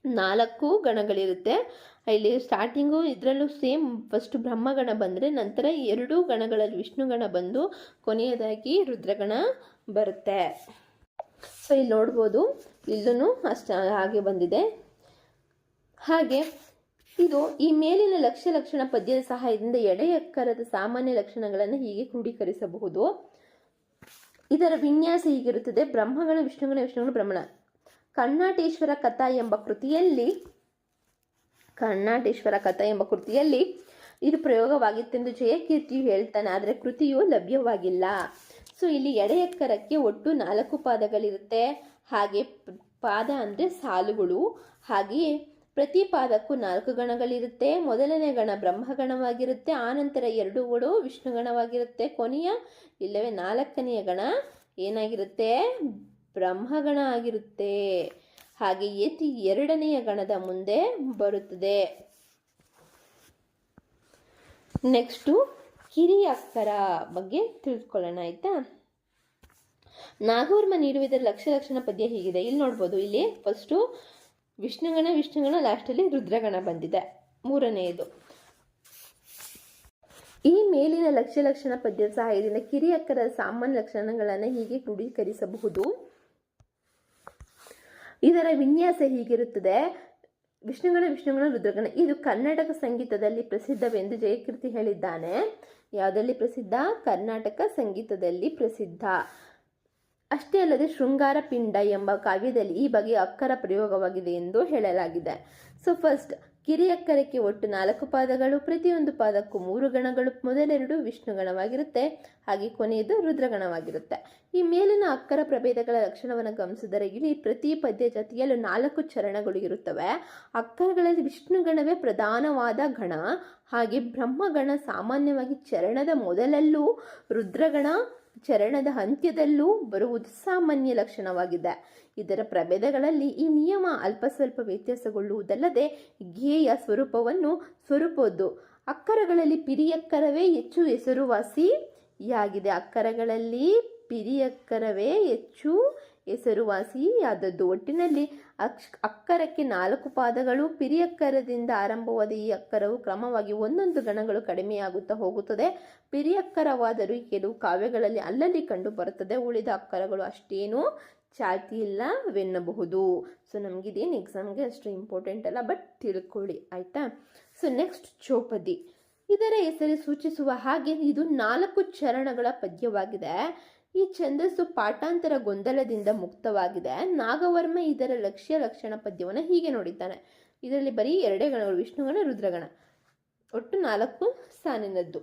4 ಗಣಗಳಿರುತ್ತೆ. ಇಲ್ಲಿ ಸ್ಟಾರ್ಟಿಂಗು ಇದರಲ್ಲೂ ಸೇಮ್, ಫಸ್ಟ್ ಬ್ರಹ್ಮಗಣ ಬಂದರೆ ನಂತರ 2 ಗಣಗಳಲ್ಲಿ ವಿಷ್ಣುಗಣ ಬಂದು ಕೊನೆಯದಾಗಿ ರುದ್ರಗಣ ಬರುತ್ತೆ. ಸೊ ಇಲ್ಲಿ ನೋಡ್ಬೋದು, ಇಲ್ಲೂ ಅಷ್ಟು ಹಾಗೆ ಬಂದಿದೆ. ಹಾಗೆ ಇದು ಈ ಮೇಲಿನ ಲಕ್ಷಣ ಪದ್ಯದ ಸಹಾಯದಿಂದ ಎಡೆಯಕ್ಕರದ ಸಾಮಾನ್ಯ ಲಕ್ಷಣಗಳನ್ನು ಹೀಗೆ ಕ್ರೋಢೀಕರಿಸಬಹುದು. ಇದರ ವಿನ್ಯಾಸ ಹೀಗಿರುತ್ತದೆ: ಬ್ರಹ್ಮಗಣ ವಿಷ್ಣುಗಣ ವಿಷ್ಣುಗಣ ಬ್ರಹ್ಮಣ. ಕರ್ನಾಟೇಶ್ವರ ಕಥಾ ಎಂಬ ಕೃತಿಯಲ್ಲಿ ಇದು ಪ್ರಯೋಗವಾಗಿತ್ತೆಂದು ಜಯಕೀರ್ತಿಯು ಹೇಳ್ತಾನೆ, ಆದರೆ ಕೃತಿಯು ಲಭ್ಯವಾಗಿಲ್ಲ. ಸೊ ಇಲ್ಲಿ ಎಡೆಯಕ್ಕರಕ್ಕೆ ಒಟ್ಟು 4 ಪಾದಗಳಿರುತ್ತೆ. ಹಾಗೆ ಪಾದ ಅಂದರೆ ಸಾಲುಗಳು. ಹಾಗೆಯೇ ಪ್ರತಿ ಪಾದಕ್ಕೂ 4 ಗಣಗಳಿರುತ್ತೆ. ಮೊದಲನೇ ಗಣ ಬ್ರಹ್ಮಗಣವಾಗಿರುತ್ತೆ, ಆನಂತರ 2ಗಳು ವಿಷ್ಣುಗಣವಾಗಿರುತ್ತೆ, ಕೊನೆಯ ಇಲ್ಲವೇ 4ನೆಯ ಗಣ ಏನಾಗಿರುತ್ತೆ? ಬ್ರಹ್ಮಗಣ ಆಗಿರುತ್ತೆ. ಹಾಗೆ ಯತಿ 2ನೆಯ ಗಣದ ಮುಂದೆ ಬರುತ್ತದೆ. ನೆಕ್ಸ್ಟು ಕಿರಿಯ ಅಕ್ಕರ ಬಗ್ಗೆ ತಿಳಿದುಕೊಳ್ಳೋಣ, ಆಯ್ತಾ? ನಾಗವರ್ಮ ನೀಡುವ ಇದರ ಲಕ್ಷಣ ಪದ್ಯ ಹೀಗಿದೆ. ಇಲ್ಲಿ ನೋಡ್ಬೋದು, ಇಲ್ಲಿ ಫಸ್ಟು ವಿಷ್ಣುಗಣ ಲಾಸ್ಟಲ್ಲಿ ರುದ್ರಗಣ ಬಂದಿದೆ, 3ನೆಯದು. ಈ ಮೇಲಿನ ಲಕ್ಷಣ ಪದ್ಯದ ಸಹಾಯದಿಂದ ಕಿರಿಯಕ್ಕರ ಸಾಮಾನ್ಯ ಲಕ್ಷಣಗಳನ್ನು ಹೀಗೆ ಕ್ರೋಢೀಕರಿಸಬಹುದು. ಇದರ ವಿನ್ಯಾಸ ಹೀಗಿರುತ್ತದೆ: ವಿಷ್ಣುಗಣ ರುದ್ರಗಣ. ಇದು ಕರ್ನಾಟಕ ಸಂಗೀತದಲ್ಲಿ ಪ್ರಸಿದ್ಧವೆಂದು ಜಯಕೀರ್ತಿ ಹೇಳಿದ್ದಾನೆ. ಯಾವುದಲ್ಲಿ ಪ್ರಸಿದ್ಧ? ಕರ್ನಾಟಕ ಸಂಗೀತದಲ್ಲಿ ಪ್ರಸಿದ್ಧ. ಅಷ್ಟೇ ಅಲ್ಲದೆ ಶೃಂಗಾರ ಪಿಂಡ ಎಂಬ ಕಾವ್ಯದಲ್ಲಿ ಈ ಬಗೆಯ ಅಕ್ಕರ ಪ್ರಯೋಗವಾಗಿದೆ ಎಂದು ಹೇಳಲಾಗಿದೆ. ಸೊ ಫಸ್ಟ್ ಕಿರಿಯಕ್ಕರಕ್ಕೆ ಒಟ್ಟು 4 ಪಾದಗಳು, ಪ್ರತಿಯೊಂದು ಪಾದಕ್ಕೂ 3 ಗಣಗಳು. ಮೊದಲೆರಡು ವಿಷ್ಣುಗಣವಾಗಿರುತ್ತೆ, ಹಾಗೆ ಕೊನೆಯದು ರುದ್ರಗಣವಾಗಿರುತ್ತೆ. ಈ ಮೇಲಿನ ಅಕ್ಕರ ಪ್ರಭೇದಗಳ ಲಕ್ಷಣವನ್ನು ಗಮನಿಸಿದರೆ ಇಲ್ಲಿ ಪ್ರತಿ ಪದ್ಯ ಜೊತೆಯಲ್ಲೂ 4 ಚರಣಗಳು ಇರುತ್ತವೆ. ಅಕ್ಕರಗಳಲ್ಲಿ ವಿಷ್ಣುಗಣವೇ ಪ್ರಧಾನವಾದ ಗಣ. ಹಾಗೆ ಬ್ರಹ್ಮಗಣ ಸಾಮಾನ್ಯವಾಗಿ ಚರಣದ ಮೊದಲಲ್ಲೂ, ರುದ್ರಗಣ ಚರಣದ ಅಂತ್ಯದಲ್ಲೂ ಬರುವುದು ಸಾಮಾನ್ಯ ಲಕ್ಷಣವಾಗಿದೆ. ಇದರ ಪ್ರಭೇದಗಳಲ್ಲಿ ಈ ನಿಯಮ ಅಲ್ಪ ಸ್ವಲ್ಪ ವ್ಯತ್ಯಾಸಗೊಳ್ಳುವುದಲ್ಲದೆ ಗೇಯ ಸ್ವರೂಪದ್ದು. ಅಕ್ಕರಗಳಲ್ಲಿ ಪಿರಿಯಕ್ಕರವೇ ಹೆಚ್ಚು ಹೆಸರುವಾಸಿಯಾಗಿದೆ. ಅಕ್ಕರಗಳಲ್ಲಿ ಪಿರಿಯಕ್ಕರವೇ ಹೆಚ್ಚು ಹೆಸರುವಾಸಿಯಾದದ್ದು. ಒಟ್ಟಿನಲ್ಲಿ ಅಕ್ಕರಕ್ಕೆ 4 ಪಾದಗಳು. ಪಿರಿಯಕ್ಕರದಿಂದ ಆರಂಭವಾದ ಈ ಅಕ್ಕರವು ಕ್ರಮವಾಗಿ ಒಂದೊಂದು ಗಣಗಳು ಕಡಿಮೆಯಾಗುತ್ತಾ ಹೋಗುತ್ತದೆ. ಪಿರಿಯಕ್ಕರವಾದರೂ ಕೆಲವು ಕಾವ್ಯಗಳಲ್ಲಿ ಅಲ್ಲಲ್ಲಿ ಕಂಡು ಬರುತ್ತದೆ. ಉಳಿದ ಅಕ್ಕರಗಳು ಅಷ್ಟೇನೂ ಚಾಲ್ತಿ ಇಲ್ಲವೆನ್ನಬಹುದು. ಸೊ ನಮಗಿದೇನು ಎಕ್ಸಾಮ್ಗೆ ಅಷ್ಟು ಇಂಪಾರ್ಟೆಂಟ್ ಅಲ್ಲ, ಬಟ್ ತಿಳ್ಕೊಳ್ಳಿ, ಆಯಿತಾ? ಸೊ ನೆಕ್ಸ್ಟ್ ಚೌಪದಿ. ಇದರ ಹೆಸರು ಸೂಚಿಸುವ ಹಾಗೆ ಇದು 4 ಚರಣಗಳ ಪದ್ಯವಾಗಿದೆ. ಈ ಛಂದಸ್ಸು ಪಾಠಾಂತರ ಗೊಂದಲದಿಂದ ಮುಕ್ತವಾಗಿದೆ. ನಾಗವರ್ಮ ಇದರ ಲಕ್ಷಣ ಪದ್ಯವನ್ನು ಹೀಗೆ ನೋಡಿದ್ದಾನೆ. ಇದರಲ್ಲಿ ಬರೀ 2 ಗಣಗಳು, ವಿಷ್ಣುಗಣ ರುದ್ರಗಣ, ಒಟ್ಟು 4 ಸಾಲಿನದ್ದು.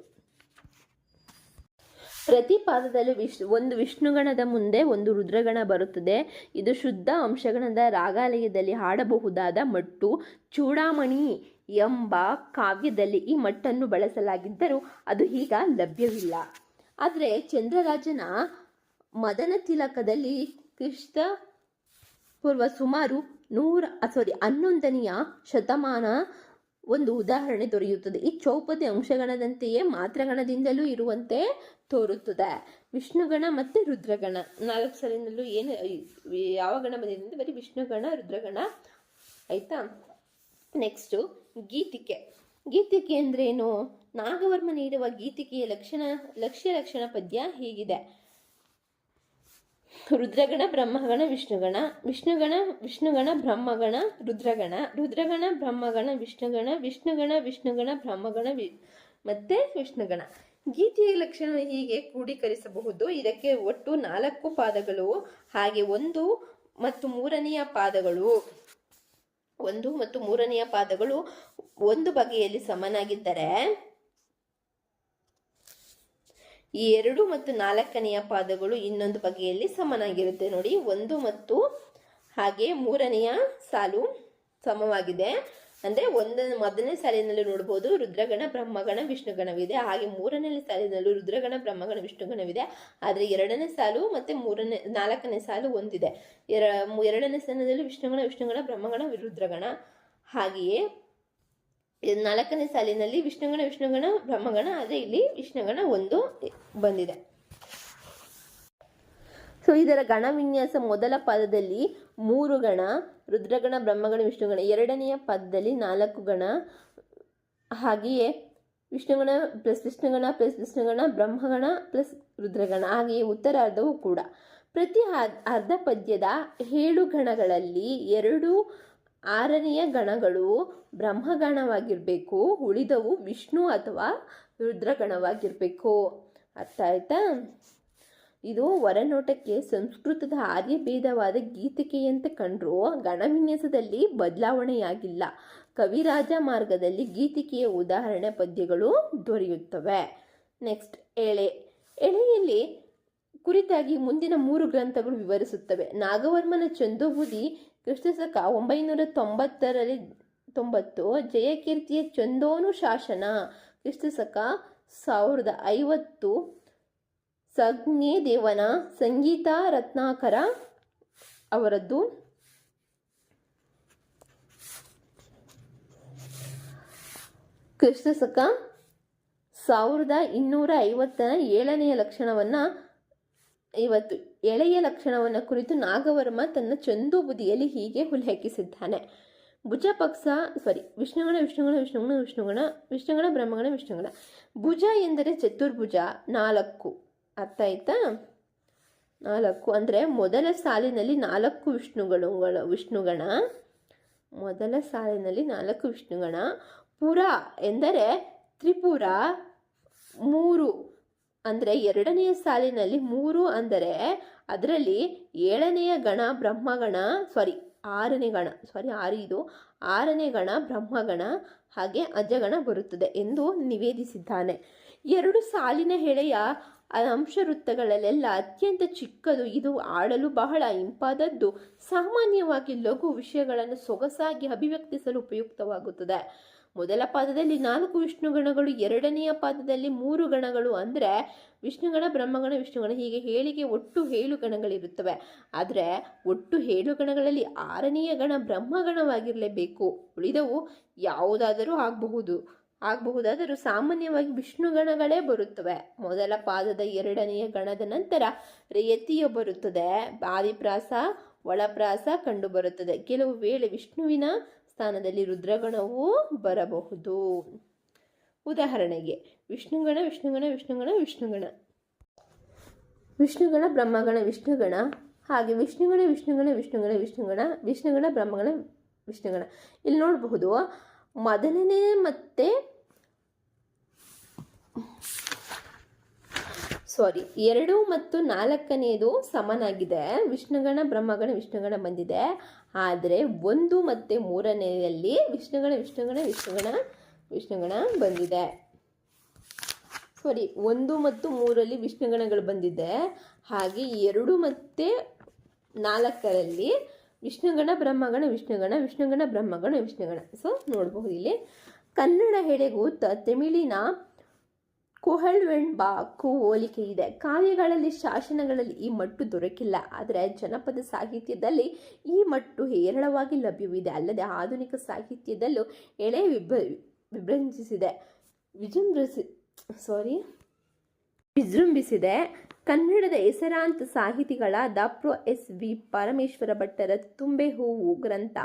ಪ್ರತಿ ಪಾದದಲ್ಲಿ ಒಂದು ವಿಷ್ಣುಗಣದ ಮುಂದೆ ಒಂದು ರುದ್ರಗಣ ಬರುತ್ತದೆ. ಇದು ಶುದ್ಧ ಅಂಶಗಣದ ರಾಗಾಲಯದಲ್ಲಿ ಹಾಡಬಹುದಾದ ಮಟ್ಟು. ಚೂಡಾಮಣಿ ಎಂಬ ಕಾವ್ಯದಲ್ಲಿ ಈ ಮಟ್ಟನ್ನು ಬಳಸಲಾಗಿದ್ದರೂ ಅದು ಈಗ ಲಭ್ಯವಿಲ್ಲ. ಆದರೆ ಚಂದ್ರರಾಜನ ಮದನ ತಿಲಕದಲ್ಲಿ ಕ್ರಿಸ್ತ ಪೂರ್ವ ಸುಮಾರು 11ನೆಯ ಶತಮಾನ ಒಂದು ಉದಾಹರಣೆ ದೊರೆಯುತ್ತದೆ. ಈ ಚೌಪದಿ ಅಂಶಗಣದಂತೆಯೇ ಮಾತ್ರಗಣದಿಂದಲೂ ಇರುವಂತೆ ತೋರುತ್ತದೆ. ವಿಷ್ಣುಗಣ ಮತ್ತು ರುದ್ರಗಣ 4 ಸಾಲಿನಲ್ಲೂ ಏನು ಯಾವ ಗಣ ಬಂದಿದೆ ಅಂದರೆ ಬರೀ ವಿಷ್ಣುಗಣ ರುದ್ರಗಣ, ಆಯಿತಾ? ನೆಕ್ಸ್ಟು ಗೀತಿಕೆ. ಗೀತಿಕೆ ಅಂದ್ರೇನು? ನಾಗವರ್ಮ ನೀಡುವ ಗೀತಿಕೆಯ ಲಕ್ಷಣ ಪದ್ಯ ಹೀಗಿದೆ: ರುದ್ರಗಣ ಬ್ರಹ್ಮಗಣ ವಿಷ್ಣುಗಣ ಬ್ರಹ್ಮಗಣ ರುದ್ರಗಣ ಬ್ರಹ್ಮಗಣ ವಿಷ್ಣುಗಣ ಬ್ರಹ್ಮಗಣ ಮತ್ತೆ ವಿಷ್ಣುಗಣ. ಗೀತೆಯ ಲಕ್ಷಣ ಹೀಗೆ ಕ್ರೋಢೀಕರಿಸಬಹುದು. ಇದಕ್ಕೆ ಒಟ್ಟು 4 ಪಾದಗಳು, ಹಾಗೆ 1 ಮತ್ತು 3ನೆಯ ಪಾದಗಳು ಒಂದು ಬಗೆಯಲ್ಲಿ ಸಮನಾಗಿದ್ದರೆ ಈ 2 ಮತ್ತು 4ನೆಯ ಪಾದಗಳು ಇನ್ನೊಂದು ಬಗೆಯಲ್ಲಿ ಸಮನಾಗಿರುತ್ತೆ. ನೋಡಿ, 1 ಮತ್ತು ಹಾಗೆ 3ನೆಯ ಸಾಲು ಸಮವಾಗಿದೆ. ಅಂದರೆ ಮೊದಲನೇ ಸಾಲಿನಲ್ಲಿ ನೋಡ್ಬೋದು ರುದ್ರಗಣ ಬ್ರಹ್ಮಗಣ ವಿಷ್ಣುಗಣವಿದೆ, ಹಾಗೆ 3ನೇ ಸಾಲಿನಲ್ಲೂ ರುದ್ರಗಣ ಬ್ರಹ್ಮಗಣ ವಿಷ್ಣುಗಣವಿದೆ. ಆದರೆ 2ನೇ ಸಾಲು ಮತ್ತು 4ನೇ ಸಾಲು ಒಂದಿದೆ. 2ನೇ ಸಾಲಿನಲ್ಲಿ ವಿಷ್ಣುಗಣ ಬ್ರಹ್ಮಗಣ ರುದ್ರಗಣ, ಹಾಗೆಯೇ 4ನೇ ಸಾಲಿನಲ್ಲಿ ವಿಷ್ಣುಗಣ ಬ್ರಹ್ಮಗಣ, ಆದರೆ ಇಲ್ಲಿ ವಿಷ್ಣುಗಣ 1 ಬಂದಿದೆ. ಸೊ ಇದರ ಗಣ ವಿನ್ಯಾಸ: ಮೊದಲ ಪಾದದಲ್ಲಿ 3 ಗಣ, ರುದ್ರಗಣ ಬ್ರಹ್ಮಗಣ ವಿಷ್ಣುಗಣ. 2ನೆಯ ಪಾದದಲ್ಲಿ 4 ಗಣ, ಹಾಗೆಯೇ ವಿಷ್ಣುಗಣ ಪ್ಲಸ್ ವಿಷ್ಣುಗಣ ಬ್ರಹ್ಮಗಣ ಪ್ಲಸ್ ರುದ್ರಗಣ. ಹಾಗೆಯೇ ಉತ್ತರಾರ್ಧವೂ ಕೂಡ ಪ್ರತಿ ಅರ್ಧ ಪದ್ಯದ 7 ಗಣಗಳಲ್ಲಿ 2 6ನೇ ಗಣಗಳು ಬ್ರಹ್ಮಗಣವಾಗಿರಬೇಕು, ಉಳಿದವು ವಿಷ್ಣು ಅಥವಾ ರುದ್ರಗಣವಾಗಿರಬೇಕು. ಅರ್ಥ ಆಯ್ತಾ? ಇದು ಹೊರನೋಟಕ್ಕೆ ಸಂಸ್ಕೃತದ ಆರ್ಯಭೇದವಾದ ಗೀತಿಕೆಯಂತೆ ಕಂಡ್ರೂ ಗಣವಿನ್ಯಾಸದಲ್ಲಿ ಬದಲಾವಣೆಯಾಗಿಲ್ಲ. ಕವಿರಾಜ ಮಾರ್ಗದಲ್ಲಿ ಗೀತಿಕೆಯ ಉದಾಹರಣೆ ಪದ್ಯಗಳು ದೊರೆಯುತ್ತವೆ. ನೆಕ್ಸ್ಟ್ ಎಳೆಯಲ್ಲಿ ಕುರಿತಾಗಿ ಮುಂದಿನ 3 ಗ್ರಂಥಗಳು ವಿವರಿಸುತ್ತವೆ. ನಾಗವರ್ಮನ ಚಂದೋಬುದಿ ಕ್ರಿಸ್ತಶಕ 990 ಜಯಕೀರ್ತಿಯ ಚಂದೋನುಶಾಸನ ಕ್ರಿಸ್ತಶಕ 1050 ಸಂಜ್ಞೇದೇವನ ಸಂಗೀತ ರತ್ನಾಕರ ಅವರದ್ದು ಕ್ರಿಸ್ತಶಕ 1250 7ನೇ ಲಕ್ಷಣವನ್ನು ಎಳೆಯ ಲಕ್ಷಣವನ್ನು ಕುರಿತು ನಾಗವರ್ಮ ತನ್ನ ಚಂದೋಬುದಿಯಲ್ಲಿ ಹೀಗೆ ಉಲ್ಲೇಖಿಸಿದ್ದಾನೆ. ವಿಷ್ಣುಗಣ ಬ್ರಹ್ಮಗಣ ವಿಷ್ಣುಗಣ. ಭುಜ ಎಂದರೆ ಚತುರ್ಭುಜ 4. ಅರ್ಥ ಆಯ್ತಾ? 4 ಅಂದರೆ ಮೊದಲ ಸಾಲಿನಲ್ಲಿ 4 ವಿಷ್ಣುಗಣ. ಮೊದಲ ಸಾಲಿನಲ್ಲಿ 4 ವಿಷ್ಣುಗಣ. ಪುರ ಎಂದರೆ ತ್ರಿಪುರ 3 ಅಂದರೆ 2ನೆಯ ಸಾಲಿನಲ್ಲಿ 3 ಅಂದರೆ ಅದರಲ್ಲಿ 7ನೆಯ ಗಣ ಬ್ರಹ್ಮಗಣ 6ನೇ ಗಣ 6ನೇ ಗಣ ಬ್ರಹ್ಮಗಣ ಹಾಗೆ ಅಜಗಣ ಬರುತ್ತದೆ ಎಂದು ನಿವೇದಿಸಿದ್ದಾನೆ. 2 ಸಾಲಿನ ಎಳೆಯ ಅಂಶವೃತ್ತಗಳಲ್ಲೆಲ್ಲ ಅತ್ಯಂತ ಚಿಕ್ಕದು. ಇದು ಆಡಲು ಬಹಳ ಇಂಪಾದದ್ದು. ಸಾಮಾನ್ಯವಾಗಿ ಲಘು ವಿಷಯಗಳನ್ನು ಸೊಗಸಾಗಿ ಅಭಿವ್ಯಕ್ತಿಸಲು ಉಪಯುಕ್ತವಾಗುತ್ತದೆ. ಮೊದಲ ಪಾದದಲ್ಲಿ 4 ವಿಷ್ಣುಗಣಗಳು, 2ನೆಯ ಪಾದದಲ್ಲಿ 3 ಗಣಗಳು ಅಂದರೆ ವಿಷ್ಣುಗಣ ಬ್ರಹ್ಮಗಣ ವಿಷ್ಣುಗಣ. ಹೀಗೆ ಹೇಳಿಕೆ ಒಟ್ಟು 7 ಗಣಗಳಿರುತ್ತವೆ. ಆದರೆ ಒಟ್ಟು 7 ಗಣಗಳಲ್ಲಿ 6ನೆಯ ಗಣ ಬ್ರಹ್ಮಗಣವಾಗಿರಲೇಬೇಕು. ಉಳಿದವು ಯಾವುದಾದರೂ ಆಗಬಹುದಾದರೂ ಸಾಮಾನ್ಯವಾಗಿ ವಿಷ್ಣುಗಣಗಳೇ ಬರುತ್ತವೆ. ಮೊದಲ ಪಾದದ 2ನೆಯ ಗಣದ ನಂತರ ರೇಯತಿಯ ಬರುತ್ತದೆ. ಆದಿಪ್ರಾಸ ಒಳಪ್ರಾಸ ಕಂಡುಬರುತ್ತದೆ. ಕೆಲವು ವೇಳೆ ವಿಷ್ಣುವಿನ ಸ್ಥಾನದಲ್ಲಿ ರುದ್ರಗಣವೂ ಬರಬಹುದು. ಉದಾಹರಣೆಗೆ ವಿಷ್ಣುಗಣ ಬ್ರಹ್ಮಗಣ ವಿಷ್ಣುಗಣ, ಹಾಗೆ ವಿಷ್ಣುಗಣ ಬ್ರಹ್ಮಗಣ ವಿಷ್ಣುಗಣ. ಇಲ್ಲಿ ನೋಡಬಹುದು ಮೊದಲನೇ ಮತ್ತೆ 2 ಮತ್ತು 4ನೇದು ಸಮನಾಗಿದೆ. ವಿಷ್ಣುಗಣ ಬ್ರಹ್ಮಗಣ ವಿಷ್ಣುಗಣ ಬಂದಿದೆ. ಆದರೆ 1 ಮತ್ತು 3ನೇದಲ್ಲಿ ವಿಷ್ಣುಗಣ ಬಂದಿದೆ. 1 ಮತ್ತು 3ರಲ್ಲಿ ವಿಷ್ಣುಗಣಗಳು ಬಂದಿದೆ. ಹಾಗೆ 2 ಮತ್ತು 4ರಲ್ಲಿ ವಿಷ್ಣುಗಣ ಬ್ರಹ್ಮಗಣ ವಿಷ್ಣುಗಣ ಬ್ರಹ್ಮಗಣ ವಿಷ್ಣುಗಣ. ನೋಡಬಹುದು ಇಲ್ಲಿ ಕನ್ನಡ ಎಳೆಗೂ ತಮಿಳಿನ ಕುಹಳ್ವೆಂಬಾಕು ಹೋಲಿಕೆ ಇದೆ. ಕಾವ್ಯಗಳಲ್ಲಿ ಶಾಸನಗಳಲ್ಲಿ ಈ ಮಟ್ಟು ದೊರಕಿಲ್ಲ. ಆದರೆ ಜನಪದ ಸಾಹಿತ್ಯದಲ್ಲಿ ಈ ಮಟ್ಟು ಹೇರಳವಾಗಿ ಲಭ್ಯವಿದೆ. ಅಲ್ಲದೆ ಆಧುನಿಕ ಸಾಹಿತ್ಯದಲ್ಲೂ ಎಳೆ ವಿಜೃಂಭಿಸಿದೆ. ಕನ್ನಡದ ಹೆಸರಾಂತ ಸಾಹಿತಿಗಳಾದ ಪ್ರೊ ಎಸ್.ವಿ. ಪರಮೇಶ್ವರ ಭಟ್ಟರ ತುಂಬೆ ಹೂವು ಗ್ರಂಥ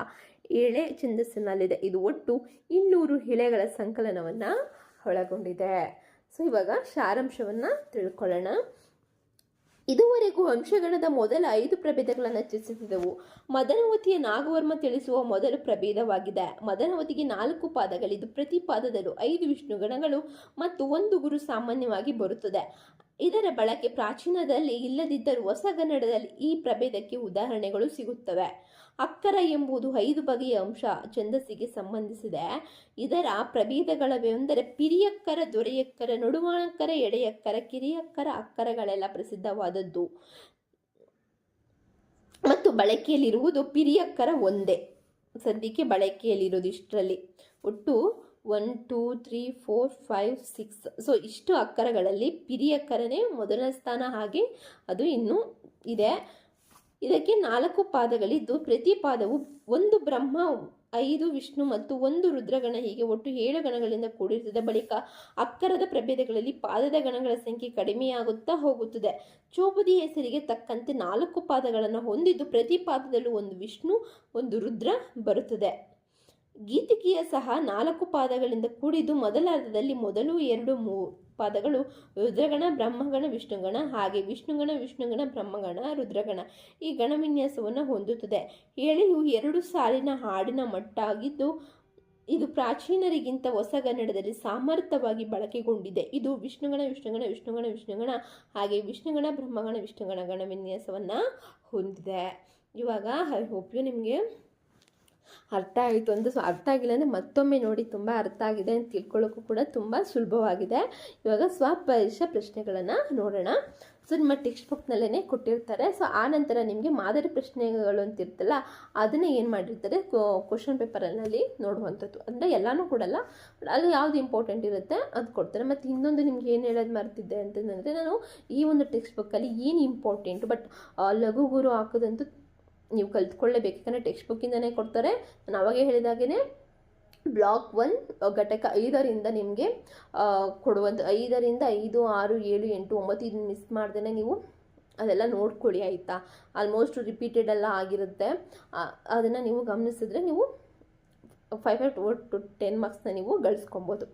ಎಳೆ ಛಂದಸ್ಸಿನಲ್ಲಿದೆ. ಇದು ಒಟ್ಟು 200 ಎಳೆಗಳ ಸಂಕಲನವನ್ನು ಒಳಗೊಂಡಿದೆ. ಇವಾಗ ಸಾರಾಂಶವನ್ನು ತಿಳ್ಕೊಳ್ಳೋಣ. ಇದುವರೆಗೂ ಅಂಶಗಣದ ಮೊದಲ 5 ಪ್ರಭೇದಗಳನ್ನು ಚರ್ಚಿಸಿದೆವು. ಮದನವತಿಯ ನಾಗವರ್ಮ ತಿಳಿಸುವ ಮೊದಲ ಪ್ರಭೇದವಾಗಿದೆ. ಮದನವತಿಗೆ 4 ಪಾದಗಳಿದ್ದು ಪ್ರತಿ ಪಾದದಲ್ಲೂ 5 ವಿಷ್ಣುಗಣಗಳು ಮತ್ತು 1 ಗುರು ಸಾಮಾನ್ಯವಾಗಿ ಬರುತ್ತದೆ. ಇದರ ಬಳಕೆ ಪ್ರಾಚೀನದಲ್ಲಿ ಇಲ್ಲದಿದ್ದರೂ ಹೊಸಗನ್ನಡದಲ್ಲಿ ಈ ಪ್ರಭೇದಕ್ಕೆ ಉದಾಹರಣೆಗಳು ಸಿಗುತ್ತವೆ. ಅಕ್ಕರ ಎಂಬುದು 5 ಬಗೆಯ ಅಂಶ ಛಂದಸ್ಸಿಗೆ ಸಂಬಂಧಿಸಿದೆ. ಇದರ ಪ್ರಭೇದಗಳವೆಂದರೆ ಪಿರಿಯಕ್ಕರ, ದೊರೆಯಕ್ಕರ, ನಡುವಣಕ್ಕರ, ಎಡೆಯಕ್ಕರ, ಕಿರಿಯಕ್ಕರ, ಅಕ್ಕರಗಳೆಲ್ಲ ಪ್ರಸಿದ್ಧವಾದದ್ದು ಮತ್ತು ಬಳಕೆಯಲ್ಲಿರುವುದು ಪಿರಿಯಕ್ಕರ ಒಂದೇ. ಸದ್ಯಕ್ಕೆ ಬಳಕೆಯಲ್ಲಿರೋದು ಇಷ್ಟರಲ್ಲಿ ಒಟ್ಟು 1 2 3 4 5 6 ಇಷ್ಟು ಅಕ್ಕರಗಳಲ್ಲಿ ಪಿರಿಯಕ್ಕರನೇ ಮೊದಲ ಸ್ಥಾನ. ಹಾಗೆ ಅದು ಇನ್ನೂ ಇದೆ. ಇದಕ್ಕೆ 4 ಪಾದಗಳಿದ್ದು ಪ್ರತಿ ಪಾದವು 1 ಬ್ರಹ್ಮ, 5 ವಿಷ್ಣು ಮತ್ತು 1 ರುದ್ರಗಣ, ಹೀಗೆ ಒಟ್ಟು 7 ಗಣಗಳಿಂದ ಕೂಡಿರುತ್ತದೆ. ಬಳಿಕ ಅಕ್ಕರದ ಪ್ರಭೇದಗಳಲ್ಲಿ ಪಾದದ ಗಣಗಳ ಸಂಖ್ಯೆ ಕಡಿಮೆಯಾಗುತ್ತಾ ಹೋಗುತ್ತದೆ. ಚೌಪದಿ ಹೆಸರಿಗೆ ತಕ್ಕಂತೆ 4 ಪಾದಗಳನ್ನು ಹೊಂದಿದ್ದು ಪ್ರತಿ ಪಾದದಲ್ಲೂ 1 ವಿಷ್ಣು 1 ರುದ್ರ ಬರುತ್ತದೆ. ಗೀತಿಕೆಯ ಸಹ 4 ಪಾದಗಳಿಂದ ಕೂಡಿದ್ದು ಮೊದಲ ಅರ್ಧದಲ್ಲಿ ಮೊದಲು 2 ಪಾದಗಳು ರುದ್ರಗಣ, ಬ್ರಹ್ಮಗಣ, ವಿಷ್ಣುಗಣ, ಹಾಗೆ ವಿಷ್ಣುಗಣ, ಬ್ರಹ್ಮಗಣ, ರುದ್ರಗಣ ಈ ಗಣವಿನ್ಯಾಸವನ್ನು ಹೊಂದುತ್ತದೆ. ಎಳೆಯು 2 ಸಾಲಿನ ಹಾಡಿನ ಮಟ್ಟಾಗಿದ್ದು ಇದು ಪ್ರಾಚೀನರಿಗಿಂತ ಹೊಸಗನ್ನಡದಲ್ಲಿ ಸಮರ್ಥವಾಗಿ ಬಳಕೆಗೊಂಡಿದೆ. ಇದು ವಿಷ್ಣುಗಣ ಹಾಗೆ ವಿಷ್ಣುಗಣ, ಬ್ರಹ್ಮಗಣ, ವಿಷ್ಣುಗಣ ಗಣವಿನ್ಯಾಸವನ್ನು ಹೊಂದಿದೆ. ಇವಾಗ ಐ ಹೋಪ್ ಯು ನಿಮಗೆ ಅರ್ಥ ಆಯಿತು ಅಂತ. ಅರ್ಥ ಆಗಿಲ್ಲ ಅಂದರೆ ಮತ್ತೊಮ್ಮೆ ನೋಡಿ, ತುಂಬ ಅರ್ಥ ಆಗಿದೆ ಅಂತ ತಿಳ್ಕೊಳ್ಳೋಕ್ಕೂ ಕೂಡ ತುಂಬ ಸುಲಭವಾಗಿದೆ. ಇವಾಗ ಸ್ವಪರೀಕ್ಷಾ ಪ್ರಶ್ನೆಗಳನ್ನು ನೋಡೋಣ. ಸೊ ನಿಮ್ಮ ಟೆಕ್ಸ್ಟ್ ಬುಕ್ನಲ್ಲೇ ಕೊಟ್ಟಿರ್ತಾರೆ. ಸೊ ಆ ನಂತರ ನಿಮಗೆ ಮಾದರಿ ಪ್ರಶ್ನೆಗಳು ಅಂತ ಇರ್ತಲ್ಲ, ಅದನ್ನೇ ಏನು ಮಾಡಿರ್ತಾರೆ ಕ್ವಶನ್ ಪೇಪರಲ್ಲಿ ನೋಡುವಂಥದ್ದು. ಅಂದರೆ ಎಲ್ಲನೂ ಕೊಡಲ್ಲ, ಅಲ್ಲಿ ಯಾವುದು ಇಂಪಾರ್ಟೆಂಟ್ ಇರುತ್ತೆ ಅದು ಕೊಡ್ತಾರೆ. ಮತ್ತು ಇನ್ನೊಂದು ನಿಮ್ಗೆ ಏನು ಹೇಳೋದು ಮರ್ತಿದ್ದೆ ಅಂತಂದರೆ, ನಾನು ಈ ಒಂದು ಟೆಕ್ಸ್ಟ್ ಬುಕ್ಕಲ್ಲಿ ಏನು ಇಂಪಾರ್ಟೆಂಟ್ ಬಟ್ ಲಘು ಗುರು ಹಾಕೋದಂತೂ ನೀವು ಕಲ್ತ್ಕೊಳ್ಳೇಬೇಕು. ಯಾಕಂದರೆ ಟೆಕ್ಸ್ಟ್ ಬುಕ್ಕಿಂದನೇ ಕೊಡ್ತಾರೆ. ನಾನು ಅವಾಗೇ ಹೇಳಿದಾಗೇ ಬ್ಲಾಕ್ 1 ಘಟಕ 5ರಿಂದ ನಿಮಗೆ ಕೊಡುವಂಥ 5ರಿಂದ 5, 6, 7, 8, 9 ಇದನ್ನು ಮಿಸ್ ಮಾಡ್ದೇ ನೀವು ಅದೆಲ್ಲ ನೋಡ್ಕೊಳ್ಳಿ ಆಯಿತಾ. ಆಲ್ಮೋಸ್ಟ್ ರಿಪೀಟೆಡ್ ಎಲ್ಲ ಆಗಿರುತ್ತೆ. ಅದನ್ನು ನೀವು ಗಮನಿಸಿದ್ರೆ ನೀವು 5 to 10 ಮಾರ್ಕ್ಸ್ನ ನೀವು ಗಳಿಸ್ಕೊಬೋದು.